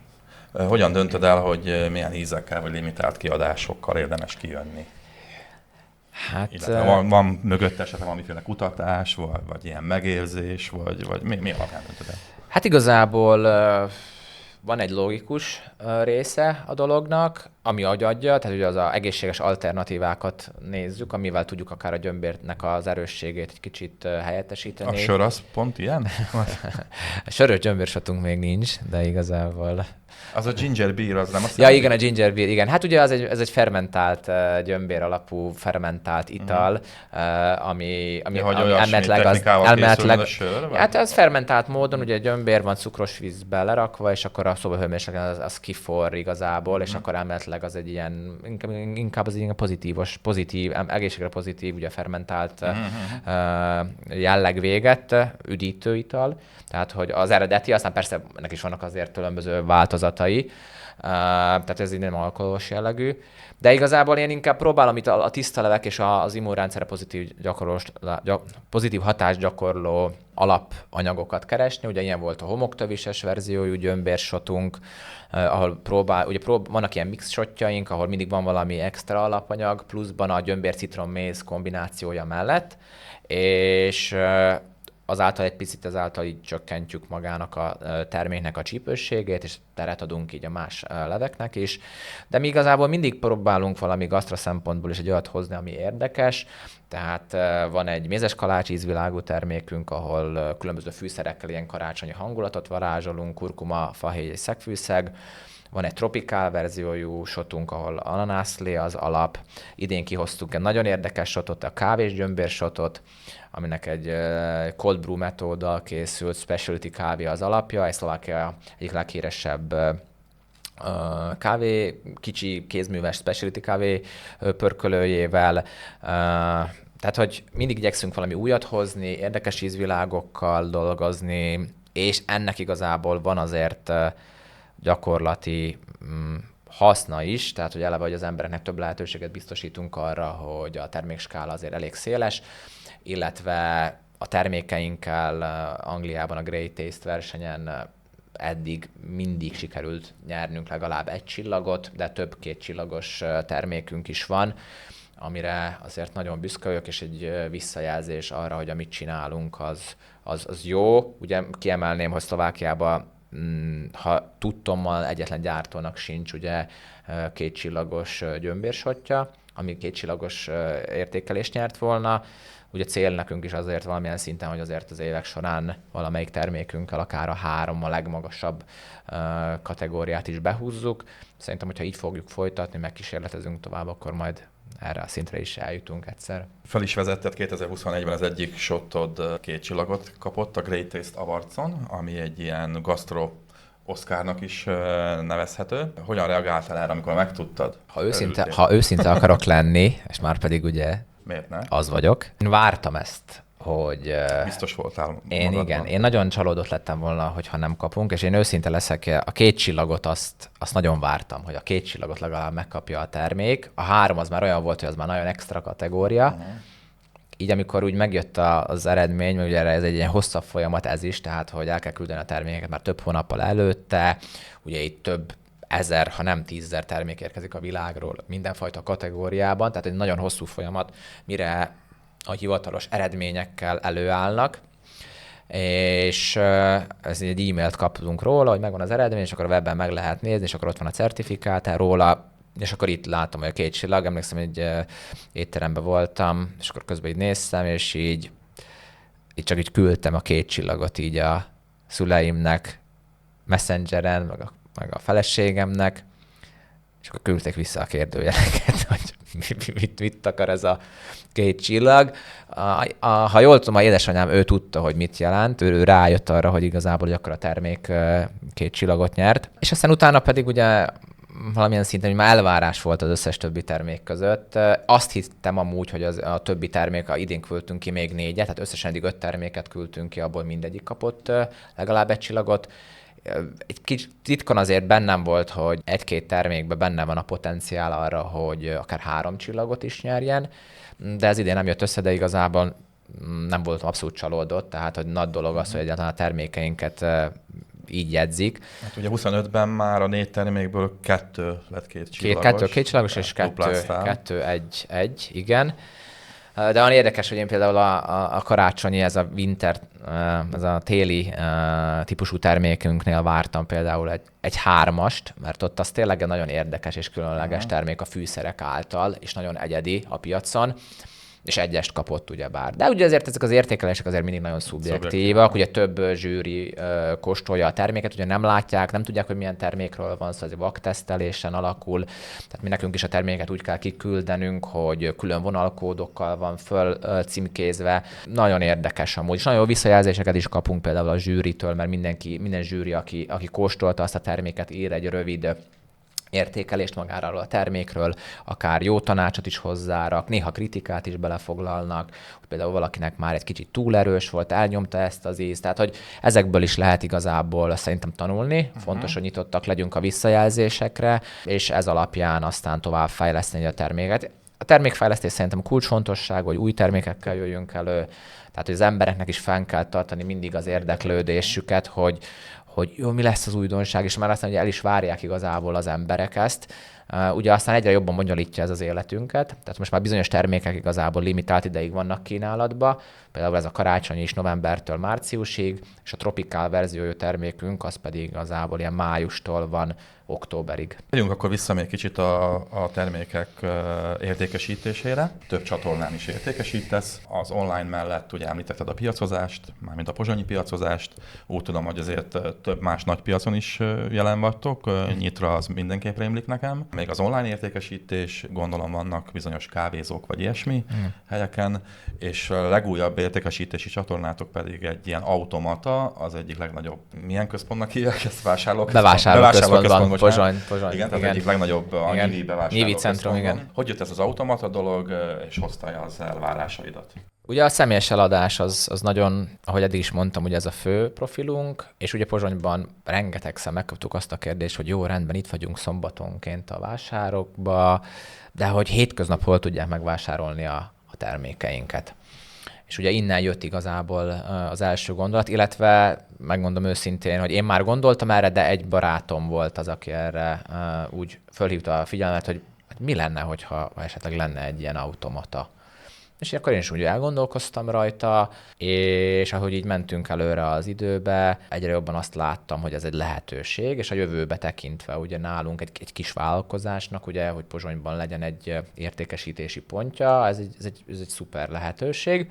Hogyan döntöd el, hogy milyen ízekkel vagy limitált kiadásokkal érdemes kijönni?
Hát,
van mögött esetleg valamiféle kutatás, vagy ilyen megérzés, vagy mi alapján döntöd el?
Hát igazából van egy logikus része a dolognak, ami agyadja, tehát ugye az egészséges alternatívákat nézzük, amivel tudjuk akár a gyömbérnek az erősségét egy kicsit helyettesíteni.
A sör az pont ilyen?
Sörös gyömbérsatunk még nincs, de igazából...
Az a ginger beer, az nem azt
Ja, igen, a ginger beer, igen. Hát ugye ez egy fermentált, gyömbér alapú fermentált ital, ami elméletileg
a sör?
Hát az fermentált módon, ugye gyömbér van cukros vízbe lerakva, és akkor a szobahőmérsékleten az kiforr igazából, és akkor elméletileg az egy ilyen, inkább az egy ilyen pozitív, egészségre pozitív, ugye fermentált jelleg véget, üdítő ital. Tehát, hogy az eredeti, aztán persze ennek is vannak azért különböző változatai, tehát ez így nem alkoholos jellegű. De igazából én inkább próbálom itt a tiszta levek és az immunrendszerre pozitív hatást gyakorló alapanyagokat keresni. Ugye ilyen volt a homoktövises verziójú gyömbérsotunk, ahol vannak ilyen mix shotjaink, ahol mindig van valami extra alapanyag, pluszban a gyömbér citrom-méz kombinációja mellett, és azáltal egy picit így csökkentjük magának a terméknek a csípősségét, és teret adunk így a más leveknek is. De mi igazából mindig próbálunk valami gasztra szempontból is egy olyat hozni, ami érdekes. Tehát van egy mézes kalács ízvilágú termékünk, ahol különböző fűszerekkel ilyen karácsonyi hangulatot varázsolunk, kurkuma, fahéj és szegfűszeg. Van egy tropikál verziójú shotunk, ahol ananászlé az alap. Idén kihoztunk egy nagyon érdekes shotot, a kávés gyömbér shotot, aminek egy cold brew metóddal készült specialty kávé az alapja, egy Szlovákia egyik leghíresebb kávé, kicsi kézműves specialty kávé pörkölőjével, tehát, hogy mindig igyekszünk valami újat hozni, érdekes ízvilágokkal dolgozni, és ennek igazából van azért gyakorlati haszna is, tehát, hogy eleve, hogy az embereknek több lehetőséget biztosítunk arra, hogy a termékskála azért elég széles, illetve a termékeinkkel Angliában a Great Taste versenyen eddig mindig sikerült nyernünk legalább 1 csillagot, de több 2 csillagos termékünk is van, amire azért nagyon büszke vagyok, és egy visszajelzés arra, hogy amit csinálunk, az jó. Ugye kiemelném, hogy Szlovákiában, ha tudtommal egyetlen gyártónak sincs ugye 2 csillagos gyömbérshottja, ami 2 csillagos értékelést nyert volna. Ugye cél nekünk is azért valamilyen szinten, hogy azért az évek során valamelyik termékünkkel akár a 3 a legmagasabb kategóriát is behúzzuk. Szerintem, hogyha így fogjuk folytatni, meg kísérletezünk tovább, akkor majd erre a szintre is eljutunk egyszer.
Fel is vezetted 2021-ben az egyik shotod 2 csillagot kapott a Great Taste Awardson, ami egy ilyen gasztro Oscarnak is nevezhető. Hogyan reagáltál erre, amikor megtudtad?
Ha őszinte akarok lenni, és már pedig ugye
miért ne?
Az vagyok. Én vártam ezt, hogy...
Biztos voltál
Igen, én nagyon csalódott lettem volna, hogyha nem kapunk, és én őszinte leszek, a 2 csillagot azt nagyon vártam, hogy a 2 csillagot legalább megkapja a termék. A 3 az már olyan volt, hogy az már nagyon extra kategória. Uh-huh. Így amikor úgy megjött az eredmény, mert ugye ez egy ilyen hosszabb folyamat ez is, tehát hogy el kell küldeni a termékeket már több hónappal előtte, ugye itt több 1000, ha nem 10 000 termék érkezik a világról mindenfajta kategóriában, tehát egy nagyon hosszú folyamat, mire a hivatalos eredményekkel előállnak, és ez egy e-mailt kaptunk róla, hogy megvan az eredmény, és akkor a webben meg lehet nézni, és akkor ott van a certifikát róla, és akkor itt látom, hogy a 2 csillag, emlékszem, hogy étteremben voltam, és akkor közben így néztem, és így csak így küldtem a 2 csillagot így a szüleimnek, Messengeren, meg a feleségemnek, és akkor küldték vissza a kérdőjeleket, hogy mit akar ez a 2 csillag. Ha jól tudom, a édesanyám, ő tudta, hogy mit jelent, ő rájött arra, hogy igazából hogy akkor a termék 2 csillagot nyert. És aztán utána pedig ugye valamilyen szinten, hogy már elvárás volt az összes többi termék között. Azt hittem amúgy, hogy a többi termék, idén küldtünk ki még 4-et, tehát összesen eddig 5 terméket küldtünk ki, abból mindegyik kapott legalább 1 csillagot. Egy kicsit titkon azért bennem volt, hogy 1-2 termékben benne van a potenciál arra, hogy akár 3 csillagot is nyerjen, de ez idén nem jött össze, de igazából nem voltam abszolút csalódott, tehát hogy nagy dolog az, hogy egyáltalán a termékeinket így jegyzik.
Hát ugye 25-ben már a 4 termékből 2 lett 2 csillagos.
2 csillagos és 2-1, igen. De olyan érdekes, hogy én például a karácsonyi, ez a winter, ez a téli típusú termékünknél vártam például egy 3-ast, mert ott az tényleg egy nagyon érdekes és különleges termék a fűszerek által, és nagyon egyedi a piacon, és 1-est kapott ugyebár. De ugye azért ezek az értékelések azért mindig nagyon szubjektívak, ugye több zsűri kóstolja a terméket, ugye nem látják, nem tudják, hogy milyen termékről van szó, ez egy vaktesztelésen alakul, tehát mi nekünk is a terméket úgy kell kiküldenünk, hogy külön vonalkódokkal van föl címkézve. Nagyon érdekes amúgy, és nagyon jó visszajelzéseket is kapunk például a zsűritől, mert minden zsűri, aki kóstolta azt a terméket, ír egy rövid értékelést magáról a termékről, akár jó tanácsot is hozzárak, néha kritikát is belefoglalnak, hogy például valakinek már egy kicsit túl erős volt, elnyomta ezt az ízt, tehát hogy ezekből is lehet igazából szerintem tanulni, fontos, hogy nyitottak legyünk a visszajelzésekre, és ez alapján aztán tovább fejleszteni a terméket. A termékfejlesztés szerintem kulcsfontosság, hogy új termékekkel jöjjünk elő, tehát hogy az embereknek is fenn kell tartani mindig az érdeklődésüket, hogy jó, mi lesz az újdonság, és már aztán ugye el is várják igazából az emberek ezt. Ugye aztán egyre jobban bonyolítja ez az életünket, tehát most már bizonyos termékek igazából limitált ideig vannak kínálatban, például ez a karácsony is novembertől márciusig, és a tropikál verziójú termékünk az pedig igazából ilyen májustól van októberig.
Térjünk akkor vissza még kicsit a termékek értékesítésére. Több csatornán is értékesítesz. Az online mellett ugye említetted a piacozást, mármint a pozsonyi piacozást. Úgy tudom, hogy azért több más nagy piacon is jelen vagytok. Nyitra az mindenképp rémlik nekem. még az online értékesítés, gondolom vannak bizonyos kávézók vagy ilyesmi helyeken, és a legújabb értékesítési csatornátok pedig egy ilyen automata, az egyik legnagyobb, milyen központnak hívják ezt?
Bevásárlóközpontban, Pozsony.
Igen, tehát egyik legnagyobb a Nyivi
bevásárlóközpontban.
igen. Hogy jött ez az automata dolog, és hozta az elvárásaidat?
Ugye a személyes eladás az nagyon, ahogy eddig is mondtam, ugye ez a fő profilunk, és ugye Pozsonyban rengetegszer megkaptuk azt a kérdést, hogy jó, rendben, itt vagyunk szombatonként a vásárokba, de hogy hétköznap hol tudják megvásárolni a termékeinket. És ugye innen jött igazából az első gondolat, illetve megmondom őszintén, hogy én már gondoltam erre, de egy barátom volt az, aki erre úgy fölhívta a figyelmet, hogy mi lenne, hogyha esetleg lenne egy ilyen automata. És akkor én is úgy elgondolkoztam rajta, és ahogy így mentünk előre az időbe, egyre jobban azt láttam, hogy ez egy lehetőség, és a jövőbe tekintve ugye nálunk egy kis vállalkozásnak, ugye, hogy Pozsonyban legyen egy értékesítési pontja, ez egy szuper lehetőség.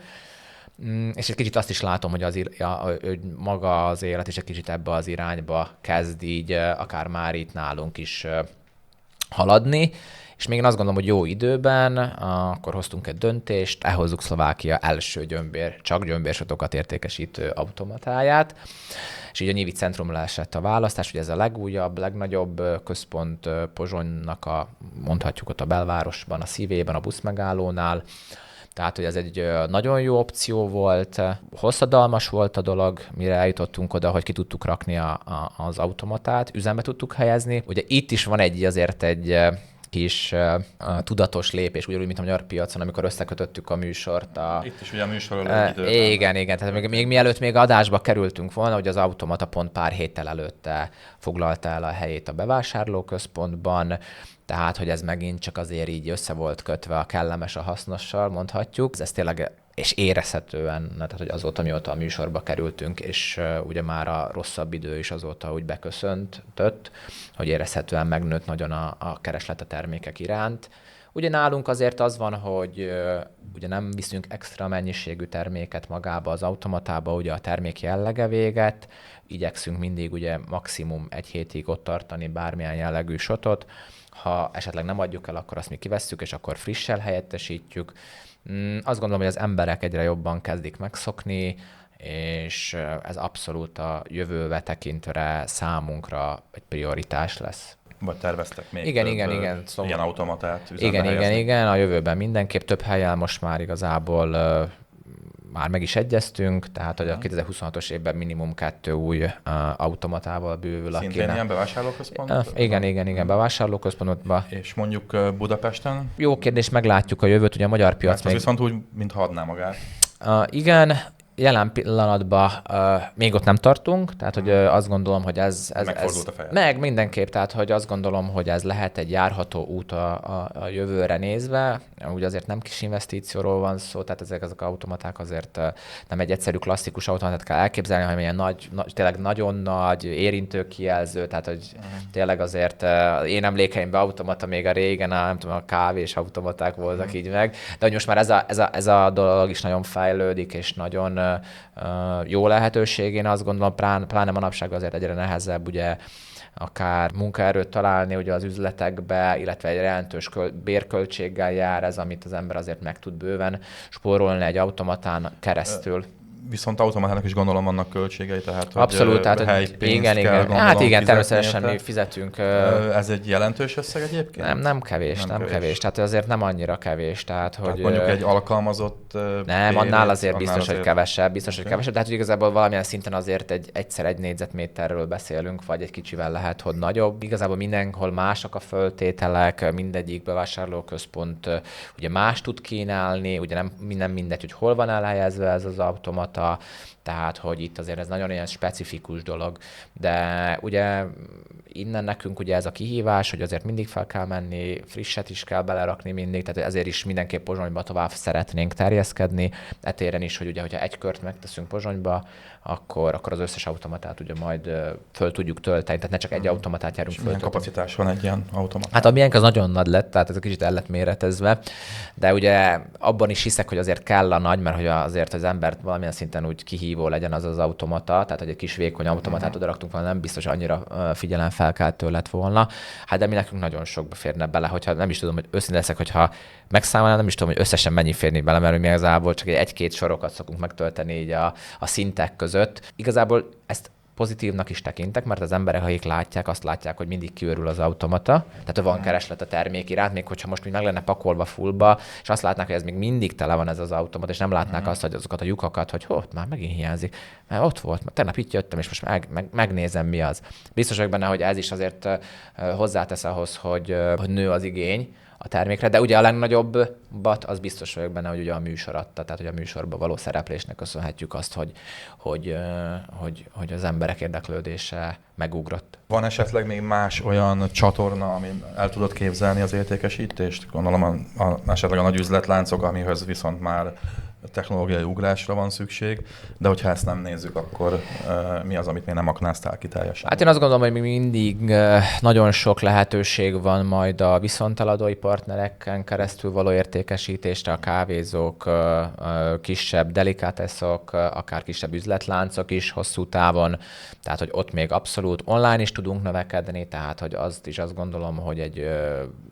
És egy kicsit azt is látom, hogy maga az élet is egy kicsit ebbe az irányba kezd így, akár már itt nálunk is haladni. És még én azt gondolom, hogy jó időben, akkor hoztunk egy döntést, elhozzuk Szlovákia első csak gyömbérsotokat értékesítő automatáját, és így a Nyivi centrumra esett a választás, ugye ez a legújabb, legnagyobb központ Pozsonynak mondhatjuk ott a belvárosban, a szívében, a buszmegállónál. Tehát, hogy ez egy nagyon jó opció volt, hosszadalmas volt a dolog, mire eljutottunk oda, hogy ki tudtuk rakni az automatát, üzembe tudtuk helyezni. Ugye itt is van azért egy kis tudatos lépés, ugyanúgy, mint a magyar piacon, amikor összekötöttük a műsort.
Itt is ugye a műsorról egy időben.
Igen. Tehát még mielőtt még adásba kerültünk volna, hogy az automata pont pár héttel előtte foglalta el a helyét a bevásárlóközpontban, tehát, hogy ez megint csak azért így össze volt kötve a kellemes a hasznossal, mondhatjuk. Ez tényleg és érezhetően, tehát hogy azóta, mióta a műsorba kerültünk, és ugye már a rosszabb idő is azóta úgy beköszöntött, hogy érezhetően megnőtt nagyon a kereslet a termékek iránt. Ugye nálunk azért az van, hogy ugye nem viszünk extra mennyiségű terméket magába az automatába, ugye a termék jellege véget, igyekszünk mindig ugye maximum egy hétig ott tartani bármilyen jellegű shotot. Ha esetleg nem adjuk el, akkor azt mi kivesszük, és akkor frissel helyettesítjük. Azt gondolom, hogy az emberek egyre jobban kezdik megszokni, és ez abszolút a jövőbe tekintve számunkra egy prioritás lesz.
Vagy terveztek még
igen,
szóval ilyen automatát üzembe helyezni?
Igen, a jövőben mindenképp több helyen most már igazából már meg is egyeztünk, tehát hogy a 2026-os évben minimum 2 új automatával bővül.
Szintén ilyen bevásárlóközpont?
Igen, bevásárlóközpontban.
És mondjuk Budapesten?
Jó kérdés, meglátjuk a jövőt, ugye a magyar piac
még... viszont úgy, mintha adná magát.
Igen, jelen pillanatban még ott nem tartunk, tehát hogy azt gondolom, hogy ez
megfordult a fejed.
Meg mindenképp, tehát hogy azt gondolom, hogy ez lehet egy járható út a jövőre nézve. Ugye azért nem kis investícióról van szó, tehát ezek az automaták azért nem egy egyszerű klasszikus automatát kell elképzelni, hanem ilyen tényleg nagyon nagy érintőkijelző, tehát hogy tényleg azért én emlékeimben automata még a régen, nem tudom, a kávés automaták voltak így meg, de hogy most már ez a dolog is nagyon fejlődik, és nagyon jó lehetőség, én azt gondolom, pláne manapság azért egyre nehezebb ugye akár munkaerőt találni ugye az üzletekbe, illetve egy jelentős bérköltséggel jár ez, amit az ember azért meg tud bőven spórolni egy automatán keresztül.
Viszont automatának is gondolom vannak költségei, tehát
abszolút, tehát igen. Hát igen, természetesen mi fizetünk.
Ez egy jelentős összeg egyébként?
Nem kevés. Tehát azért nem annyira kevés. Tehát
mondjuk egy alkalmazott
nem, annál azért biztos, hogy kevesebb. Tehát hogy igazából valamilyen szinten azért egy négyzetméterről beszélünk, vagy egy kicsivel lehet, hogy nagyobb. Igazából mindenhol mások a föltételek, mindegyik bevásárlóközpont ugye más tud kínálni, ugye nem mindegy, hogy hol van elhelyezve ez az automata, tehát, hogy itt azért ez nagyon ilyen specifikus dolog, de ugye innen nekünk ugye ez a kihívás, hogy azért mindig fel kell menni, frisset is kell belerakni mindig, tehát ezért is mindenképp Pozsonyba tovább szeretnénk terjeszkedni, etéren is, hogy ugye, hogyha egy kört megteszünk Pozsonyba, akkor az összes automatát ugye majd föl tudjuk tölteni, tehát ne csak egy automatát járunk föl.
Milyen kapacitás van egy ilyen automatán?
Hát a miénk az nagyon nagy lett, tehát ez a kicsit el lett méretezve, de ugye abban is hiszek, hogy azért kell a nagy, mert hogy azért az embert valamilyen szinten szinten úgy kihívó legyen az az automata, tehát hogy egy kis vékony automatát oda raktunk volna, nem biztos annyira figyelemfelkeltő lett volna. Hát de mi nekünk nagyon sokba férne bele, hogyha nem is tudom, hogy őszintén leszek, hogyha megszámolnám, nem is tudom, hogy összesen mennyi férni bele, mert mi igazából csak egy-két sorokat szokunk megtölteni így a szintek között. Igazából ezt pozitívnak is tekintek, mert az emberek, akik látják, azt látják, hogy mindig kiürül az automata, tehát van kereslet a termék iránt, még hogyha most meg lenne pakolva fullba, és azt látnák, hogy ez még mindig tele van ez az automata, és nem látnák azt, hogy azokat a lyukakat, hogy már megint hiányzik, mert ott volt, mert tegnap itt jöttem, és most megnézem, mi az. Biztos vagyok benne, hogy ez is azért hozzátesz ahhoz, hogy nő az igény a termékre, de ugye a legnagyobbat az biztos vagyok benne, hogy ugye a műsor adta, tehát hogy a műsorban való szereplésnek köszönhetjük azt, hogy az emberek érdeklődése megugrott.
Van esetleg még más olyan csatorna, ami el tudod képzelni az értékesítést? Gondolom esetleg a nagy üzletláncok, amihez viszont már technológiai ugrásra van szükség, de hogyha ezt nem nézzük, akkor mi az, amit még nem aknáztál ki teljesen?
Hát én azt gondolom, hogy még mindig nagyon sok lehetőség van majd a viszonteladói partnereken keresztül való értékesítésre, a kávézók, kisebb delikáteszok, akár kisebb üzletláncok is hosszú távon, tehát hogy ott még abszolút online is tudunk növekedni, tehát hogy azt gondolom, hogy egy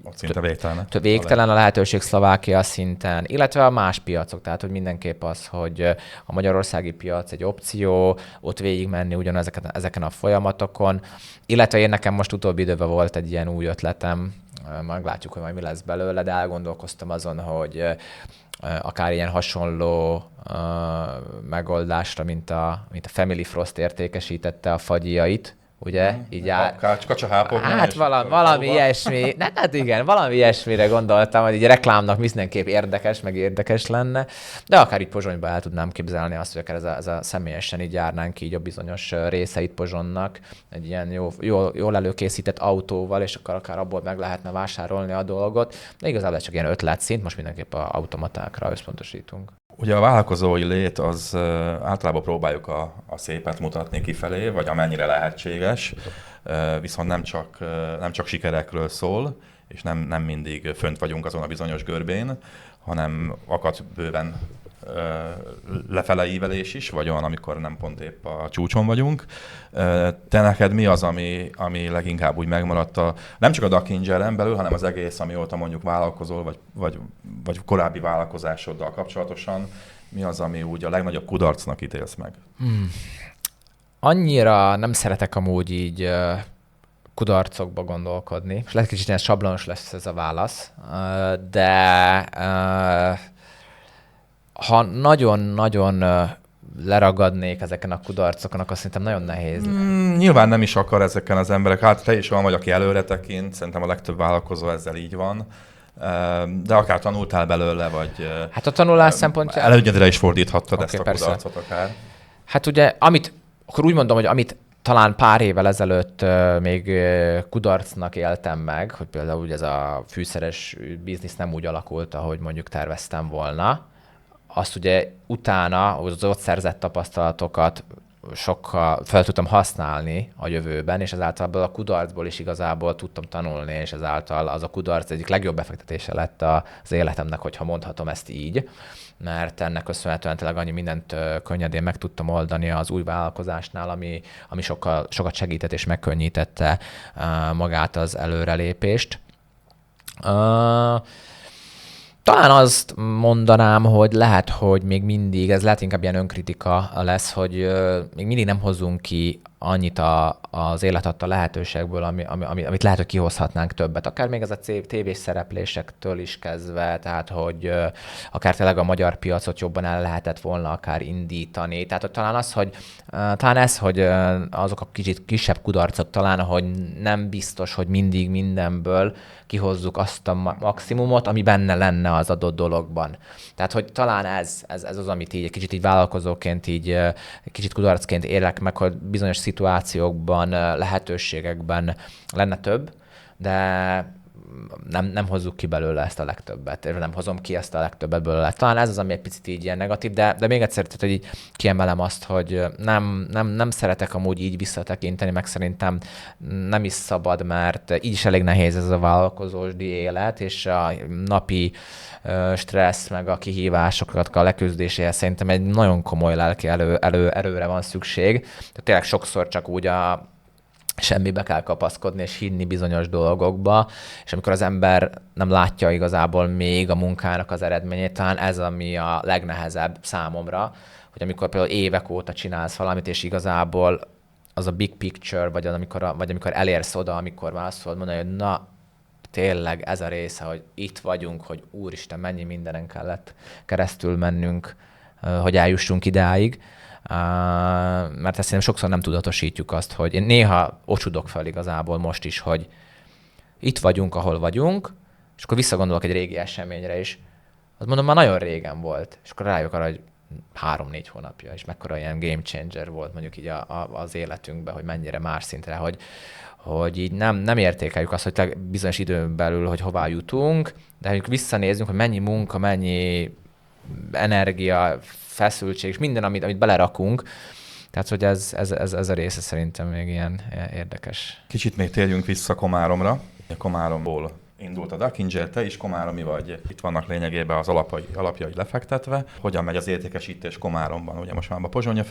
ott szinte
végtelen a lehetőség Szlovákia szinten, illetve a más piacok, tehát hogy mindenképp az, hogy a magyarországi piac egy opció, ott végigmenni ezeken a folyamatokon, illetve én nekem most utóbbi időben volt egy ilyen új ötletem, meglátjuk, hogy majd mi lesz belőle, de elgondolkoztam azon, hogy akár ilyen hasonló megoldásra, mint a Family Frost értékesítette a fagyjait, ugye? Így hát valami ilyesmi, hát igen, valami ilyesmire gondoltam, hogy így reklámnak mindenképp érdekes lenne, de akár így Pozsonyba el tudnám képzelni azt, hogy akár ez a személyesen így járnánk így a bizonyos részeit Pozsonynak, egy ilyen jól előkészített autóval, és akkor akár abból meg lehetne vásárolni a dolgot, de igazából csak ilyen ötletszint, most mindenképp a automatákra összpontosítunk.
Ugye a vállalkozói lét az általában próbáljuk a szépet mutatni kifelé, vagy amennyire lehetséges, viszont nem csak sikerekről szól, és nem mindig fönt vagyunk azon a bizonyos görbén, hanem akad bőven lefele ívelés is, vagy olyan, amikor nem pont épp a csúcson vagyunk. Te neked mi az, ami leginkább úgy megmaradt nem csak a Duck Angel-en belül, hanem az egész, amióta mondjuk vállalkozol, vagy korábbi vállalkozásoddal kapcsolatosan, mi az, ami úgy a legnagyobb kudarcnak ítélsz meg?
Annyira nem szeretek amúgy így kudarcokba gondolkodni, és lehet kicsit ilyen sablonos lesz ez a válasz, de ha nagyon-nagyon leragadnék ezeken a kudarcokon, akkor szerintem nagyon nehéz.
Nyilván nem is akar ezeken az emberek. Hát te is olyan vagy, aki előre tekint, szerintem a legtöbb vállalkozó ezzel így van. De akár tanultál belőle, vagy
hát a tanulás szempontjából
előnyedre is fordíthattad ezt a kudarcot akár.
Hát ugye, akkor úgy mondom, hogy amit talán pár évvel ezelőtt még kudarcnak éltem meg, hogy például ugye ez a fűszeres biznisz nem úgy alakult, ahogy mondjuk terveztem volna. Azt ugye utána az ott szerzett tapasztalatokat sokkal fel tudtam használni a jövőben, és ezáltal a kudarcból is igazából tudtam tanulni, és ezáltal az a kudarc egyik legjobb befektetése lett az életemnek, hogyha mondhatom ezt így, mert ennek köszönhetően tényleg annyi mindent könnyedén meg tudtam oldani az új vállalkozásnál, ami sokat segített és megkönnyítette magát az előrelépést. Talán azt mondanám, hogy lehet, hogy még mindig, ez lehet inkább ilyen önkritika lesz, hogy még mindig nem hozzunk ki annyit az élet adta lehetőségből, amit lehet, hogy kihozhatnánk többet. Akár még ez a tévés szereplésektől is kezdve, tehát hogy akár tényleg a magyar piacot jobban el lehetett volna akár indítani. Tehát hogy talán ez, hogy azok a kicsit kisebb kudarcok talán, hogy nem biztos, hogy mindig mindenből kihozzuk azt a maximumot, ami benne lenne az adott dologban. Tehát, hogy talán ez az, amit így egy kicsit így vállalkozóként, így kicsit kudarcként élek meg, hogy bizonyos szituációkban, lehetőségekben lenne több, de nem hozzuk ki belőle ezt a legtöbbet, nem hozom ki ezt a legtöbbet belőle. Talán ez az, ami egy picit így ilyen negatív, de még egyszer, tehát, hogy így kiemelem azt, hogy nem szeretek amúgy így visszatekinteni, meg szerintem nem is szabad, mert így is elég nehéz ez a vállalkozósdi élet, és a napi stressz, meg a kihívásokat a leküzdéséhez szerintem egy nagyon komoly lelki erőre van szükség. Tehát tényleg sokszor csak úgy semmibe kell kapaszkodni és hinni bizonyos dolgokba, és amikor az ember nem látja igazából még a munkának az eredményét, talán ez ami a legnehezebb számomra, hogy amikor például évek óta csinálsz valamit, és igazából az a big picture, vagy amikor elérsz oda, amikor már azt fogod mondani, hogy na, tényleg ez a része, hogy itt vagyunk, hogy úristen, mennyi mindenen kellett keresztül mennünk, hogy eljussunk idáig. Mert ezt szerintem sokszor nem tudatosítjuk azt, hogy én néha ocsudok fel igazából most is, hogy itt vagyunk, ahol vagyunk, és akkor visszagondolok egy régi eseményre is. Azt mondom, már nagyon régen volt, és akkor rájövök arra, hogy 3-4 hónapja, és mekkora ilyen game changer volt mondjuk így az életünkben, hogy mennyire más szintre, hogy így nem értékeljük azt, hogy bizonyos időn belül, hogy hová jutunk, de hogy visszanézzünk, hogy mennyi munka, mennyi energia, feszültség, és minden, amit belerakunk. Tehát, hogy ez a része szerintem még ilyen érdekes.
Kicsit még térjünk vissza Komáromra. Komáromból indult a Duck Inger, te is komáromi vagy. Itt vannak lényegében az alapjai lefektetve. Hogyan megy az értékesítés Komáromban? Ugye most már a Pozsony a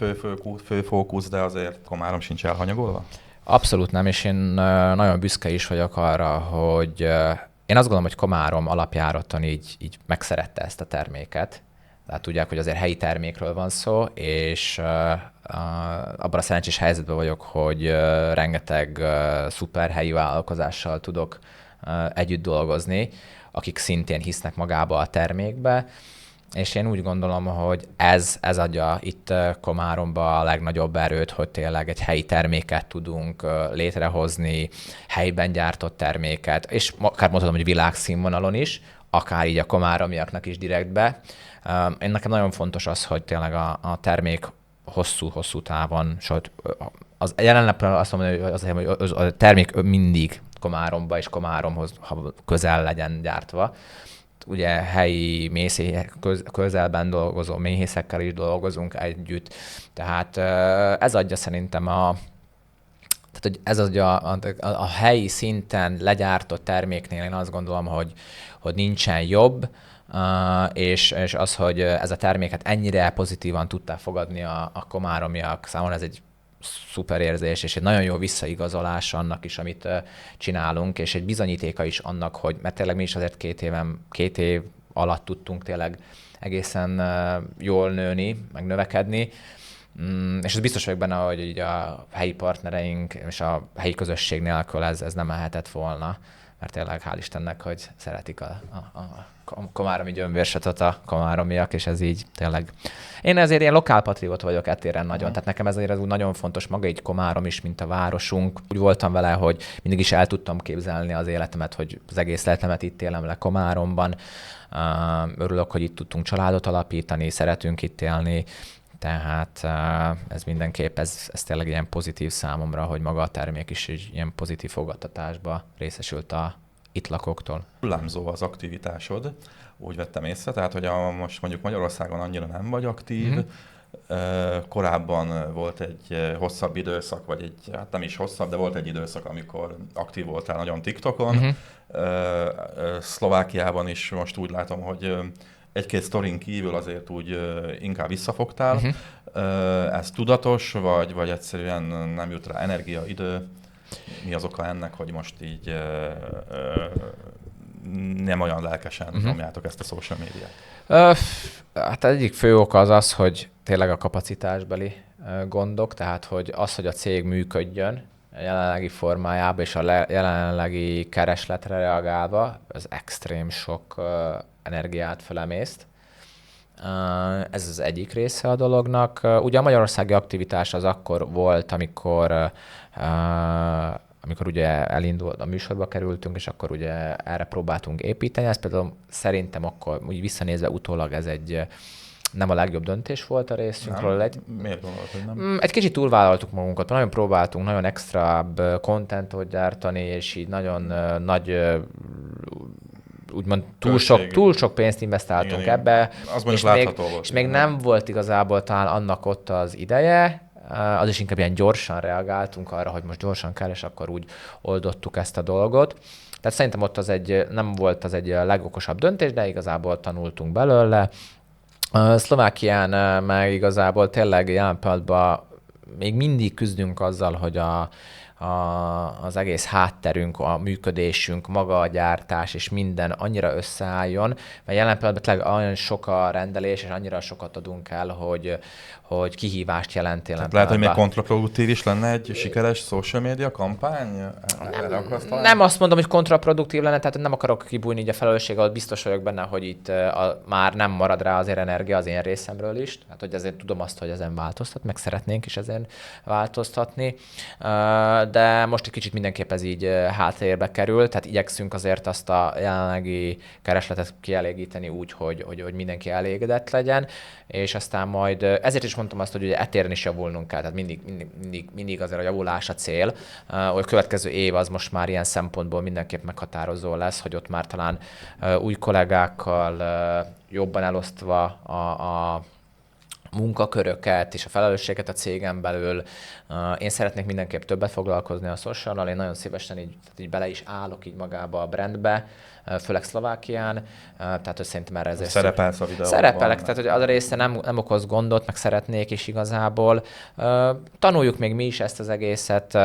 fő fókusz, de azért Komárom sincs elhanyagolva?
Abszolút nem, és én nagyon büszke is vagyok arra, hogy én azt gondolom, hogy Komárom alapjáraton így megszerette ezt a terméket. Tehát tudják, hogy azért helyi termékről van szó, és abban a szerencsés helyzetben vagyok, hogy rengeteg szuper helyi vállalkozással tudok együtt dolgozni, akik szintén hisznek magába a termékbe, és én úgy gondolom, hogy ez adja itt Komáromba a legnagyobb erőt, hogy tényleg egy helyi terméket tudunk létrehozni, helyben gyártott terméket, és akár mondhatom, hogy világszínvonalon is, akár így a komáromiaknak is direktbe. Én nekem nagyon fontos az, hogy tényleg a termék hosszú távon, sőt, az jelenleg azt mondom, hogy a termék mindig Komáromba és Komáromhoz közel legyen gyártva. Ugye helyi közelben dolgozó méhészekkel is dolgozunk együtt, tehát ez adja szerintem tehát, hogy ez a helyi szinten legyártott terméknél én azt gondolom, hogy nincsen jobb, és az, hogy ez a terméket ennyire pozitívan tudták fogadni a komáromiak, számomra ez egy szuper érzés, és egy nagyon jó visszaigazolás annak is, amit csinálunk, és egy bizonyítéka is annak, hogy, mert tényleg mi is azért 2 év alatt tudtunk tényleg egészen jól nőni, meg növekedni, és ez biztos vagyok benne, hogy így a helyi partnereink és a helyi közösség nélkül ez nem lehetett volna, mert tényleg hál' Istennek, hogy szeretik a komáromi gyömbérsetet a komáromiak, és ez így tényleg. Én ezért ilyen lokálpatriót vagyok ettéren nagyon, tehát nekem ez úgy nagyon fontos maga így Komárom is, mint a városunk. Úgy voltam vele, hogy mindig is el tudtam képzelni az életemet, hogy az egész életemet itt élem le Komáromban. Örülök, hogy itt tudtunk családot alapítani, szeretünk itt élni, tehát ez mindenképp, ez tényleg ilyen pozitív számomra, hogy maga a termék is egy ilyen pozitív fogadtatásba részesült a itt lakóktól.
Hullámzó az aktivitásod, úgy vettem észre, tehát hogy most mondjuk Magyarországon annyira nem vagy aktív, korábban volt egy hosszabb időszak, vagy hát nem is hosszabb, de volt egy időszak, amikor aktív voltál nagyon TikTokon. Szlovákiában is most úgy látom, hogy egy-két sztorin kívül azért úgy inkább visszafogtál. Ez tudatos, vagy egyszerűen nem jut rá energia, idő? Mi az oka ennek, hogy most így nem olyan lelkesen nyomjátok ezt a social médiát?
Hát egyik fő oka az, hogy tényleg a kapacitásbeli gondok, tehát hogy a cég működjön a jelenlegi formájában és a jelenlegi keresletre reagálva, az extrém sok energiát felemészt. Ez az egyik része a dolognak. Ugye a magyarországi aktivitás az akkor volt, amikor ugye elindult, a műsorba kerültünk, és akkor ugye erre próbáltunk építeni. Ez például szerintem akkor úgy visszanézve utólag ez egy nem a legjobb döntés volt a részünkről.
Miért gondolod, hogy nem?
Egy kicsit túlvállaltuk magunkat, nagyon próbáltunk nagyon extrább contentot gyártani, és így nagyon nagy úgymond túl sok pénzt investáltunk
igen,
ebbe,
az és látható volt.
És még nem volt igazából talán annak ott az ideje, az is inkább ilyen gyorsan reagáltunk arra, hogy most gyorsan kell, és akkor úgy oldottuk ezt a dolgot. Tehát szerintem ott nem volt az egy legokosabb döntés, de igazából tanultunk belőle. Szlovákián meg igazából tényleg jelen pillanatban még mindig küzdünk azzal, hogy az egész hátterünk, a működésünk, maga a gyártás és minden annyira összeálljon, mert jelen pillanatban olyan sok a rendelés, és annyira sokat adunk el, hogy kihívást jelent jelen
lehet, hogy még kontraproduktív is lenne egy sikeres social media kampány?
Nem azt mondom, hogy kontraproduktív lenne, tehát nem akarok kibújni így a felelősséggel, biztos vagyok benne, hogy itt már nem marad rá azért energia az én részemről is, tehát hogy azért tudom azt, hogy ezen változtat, meg szeretnénk is ezen változtatni, de most egy kicsit mindenképp ez így háttérbe kerül, tehát igyekszünk azért azt a jelenlegi keresletet kielégíteni úgy, hogy mindenki elégedett legyen, és aztán majd ezért is mondtam azt, hogy ugye etéren is javulnunk kell, tehát mindig azért a javulás a cél, hogy a következő év az most már ilyen szempontból mindenképp meghatározó lesz, hogy ott már talán új kollégákkal jobban elosztva a munkaköröket és a felelősséget a cégen belül. Én szeretnék mindenképp többet foglalkozni a sociallal, én nagyon szívesen így bele is állok így magába a brandbe, főleg Szlovákián, tehát hogy szerintem erre ezért
szerepelsz a videóban.
Szerepelek, tehát hogy az a része nem okoz gondot, meg szeretnék is igazából. Tanuljuk még mi is ezt az egészet,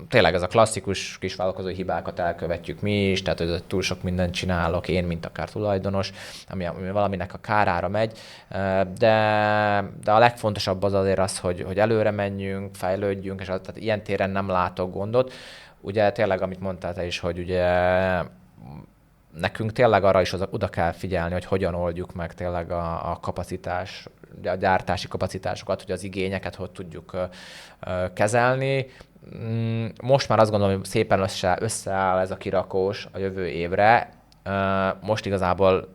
tényleg ez a klasszikus kisvállalkozói hibákat elkövetjük mi is, tehát hogy túl sok mindent csinálok én, mint akár tulajdonos, ami valaminek a kárára megy, de a legfontosabb az azért az, hogy előre menjünk, fejlődjünk, és tehát ilyen téren nem látok gondot. Ugye tényleg, amit mondtál te is, hogy ugye nekünk tényleg arra is oda kell figyelni, hogy hogyan oldjuk meg tényleg a kapacitás, a gyártási kapacitásokat, hogy az igényeket hogy tudjuk kezelni. Most már azt gondolom, hogy szépen összeáll ez a kirakós a jövő évre. Most igazából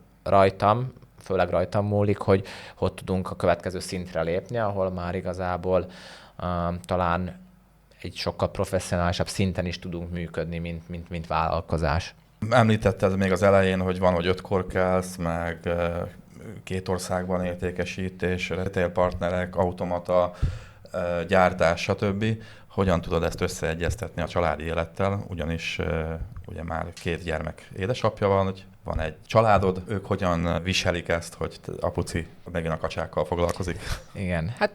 főleg rajtam múlik, hogy tudunk a következő szintre lépni, ahol már igazából talán egy sokkal professzionálisabb szinten is tudunk működni, mint vállalkozás.
Említetted még az elején, hogy van, hogy 5-kor kelsz, meg 2 országban értékesítés, retailpartnerek, automata, gyártás, stb. Hogyan tudod ezt összeegyeztetni a családi élettel? Ugyanis ugye már 2 gyermek édesapja van egy családod, ők hogyan viselik ezt, hogy apuci megint a kacsákkal foglalkozik?
Igen, hát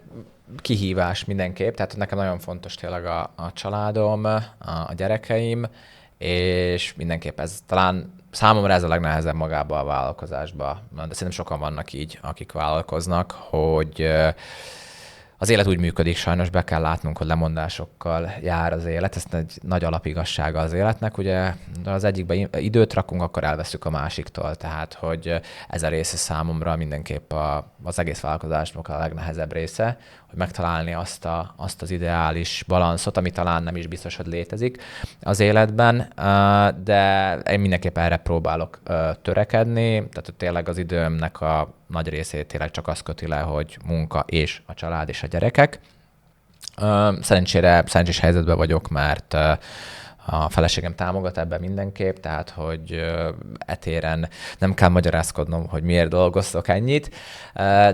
kihívás mindenképp, tehát nekem nagyon fontos tényleg a családom, a gyerekeim, és mindenképp ez talán számomra ez a legnehezebb magába a vállalkozásba, de szerintem sokan vannak így, akik vállalkoznak, hogy az élet úgy működik, sajnos be kell látnunk, hogy lemondásokkal jár az élet, ez egy nagy alapigazsága az életnek, ugye az egyikben időt rakunk, akkor elveszük a másiktól, tehát hogy ez a része számomra mindenképp az egész vállalkozásnak a legnehezebb része, hogy megtalálni azt az ideális balanszot, ami talán nem is biztos, hogy létezik az életben, de én mindenképp erre próbálok törekedni, tehát tényleg az időmnek a nagy részét tényleg csak az köti le, hogy munka és a család és a gyerekek. Szerencsés helyzetben vagyok, mert a feleségem támogat ebben mindenképp, tehát hogy etéren nem kell magyarázkodnom, hogy miért dolgoztok ennyit,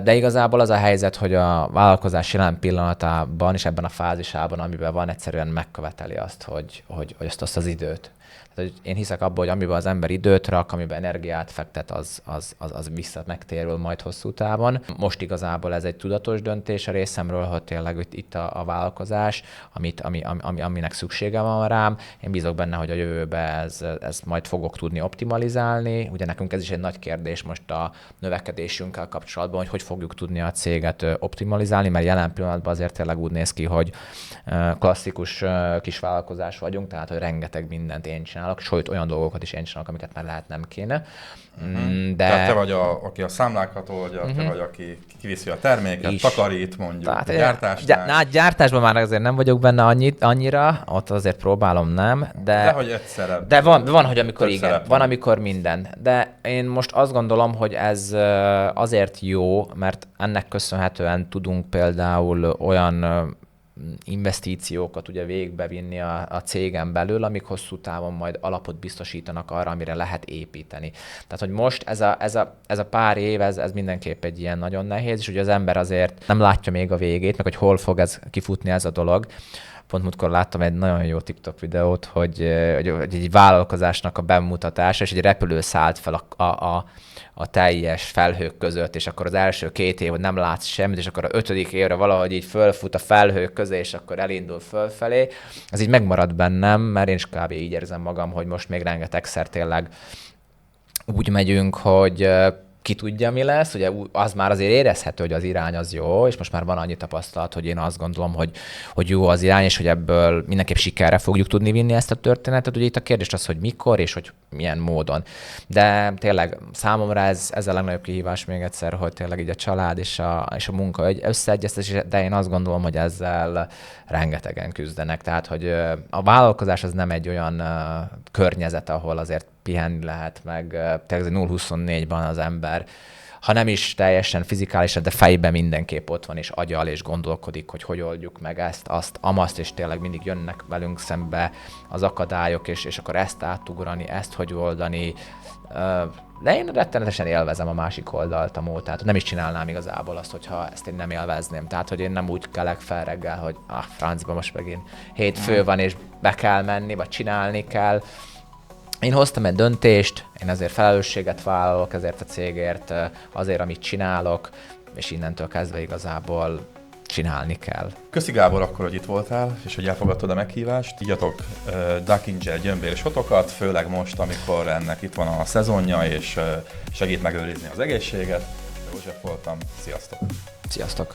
de igazából az a helyzet, hogy a vállalkozás jelen pillanatában és ebben a fázisában, amiben van, egyszerűen megköveteli azt, hogy azt az időt. Tehát, én hiszek abban, hogy amiben az ember időt rak, amiben energiát fektet, az vissza megtérül majd hosszú távon. Most igazából ez egy tudatos döntés a részemről, hogy tényleg itt a vállalkozás, aminek szüksége van rám. Én bízok benne, hogy a jövőben ezt majd fogok tudni optimalizálni. Ugye nekünk ez is egy nagy kérdés most a növekedésünkkel kapcsolatban, hogy fogjuk tudni a céget optimalizálni, mert jelen pillanatban azért tényleg úgy néz ki, hogy klasszikus kisvállalkozás vagyunk, tehát hogy rengeteg mindent én én csinálok, sőt olyan dolgokat is én csinálok, amiket már lehet nem kéne. De
Tehát te vagy, aki a számlákat oldja, te vagy, aki kiviszi a terméket,
is.
takarít mondjuk
Tehát
a gyártásnál.
gyártásban már azért nem vagyok benne annyira, ott azért próbálom nem,
De hogy egyszerre.
de van, hogy amikor igen,
szerep
van, amikor minden. De én most azt gondolom, hogy ez azért jó, mert ennek köszönhetően tudunk például olyan investíciókat ugye végbevinni a cégen belül, amik hosszú távon majd alapot biztosítanak arra, amire lehet építeni. Tehát, hogy most ez a pár év, ez mindenképp egy ilyen nagyon nehéz, és ugye az ember azért nem látja még a végét, meg hogy hol fog ez kifutni ez a dolog. Pont múltkor láttam egy nagyon jó TikTok videót, hogy egy vállalkozásnak a bemutatása, és egy repülő szállt fel a teljes felhők között, és akkor az első 2 év nem látsz semmit, és akkor a 5. évre valahogy így fölfut a felhők közé, és akkor elindul fölfelé. Ez így megmarad bennem, mert én is kb. Így érzem magam, hogy most még rengetegszer tényleg úgy megyünk, hogy ki tudja, mi lesz, ugye az már azért érezhető, hogy az irány az jó, és most már van annyi tapasztalat, hogy én azt gondolom, hogy jó az irány, és hogy ebből mindenképp sikerre fogjuk tudni vinni ezt a történetet. Ugye itt a kérdés az, hogy mikor és hogy milyen módon. De tényleg számomra ez a legnagyobb kihívás még egyszer, hogy tényleg így a család és a munka összeegyeztetés, de én azt gondolom, hogy ezzel rengetegen küzdenek. Tehát, hogy a vállalkozás az nem egy olyan környezet, ahol azért pihenni lehet, meg tényleg 0-24-ban az ember, ha nem is teljesen fizikálisan, de fejben mindenképp ott van, és agyal, és gondolkodik, hogy oldjuk meg ezt, azt, amazt, és tényleg mindig jönnek velünk szembe az akadályok, és akkor ezt átugrani, ezt hogy oldani. De én rettenetesen élvezem a másik oldalt, a módot. Nem is csinálnám igazából azt, hogyha ezt én nem élvezném. Tehát, hogy én nem úgy kelek fel reggel, hogy francba most megint hétfő van, és be kell menni, vagy csinálni kell. Én hoztam egy döntést, én ezért felelősséget vállalok, ezért a cégért, azért, amit csinálok, és innentől kezdve igazából csinálni kell.
Köszi Gábor akkor, hogy itt voltál, és hogy elfogadtad a meghívást. Igyatok Duckinger gyömbér shotokat, főleg most, amikor ennek itt van a szezonja, és segít megőrizni az egészséget. József voltam, sziasztok!
Sziasztok!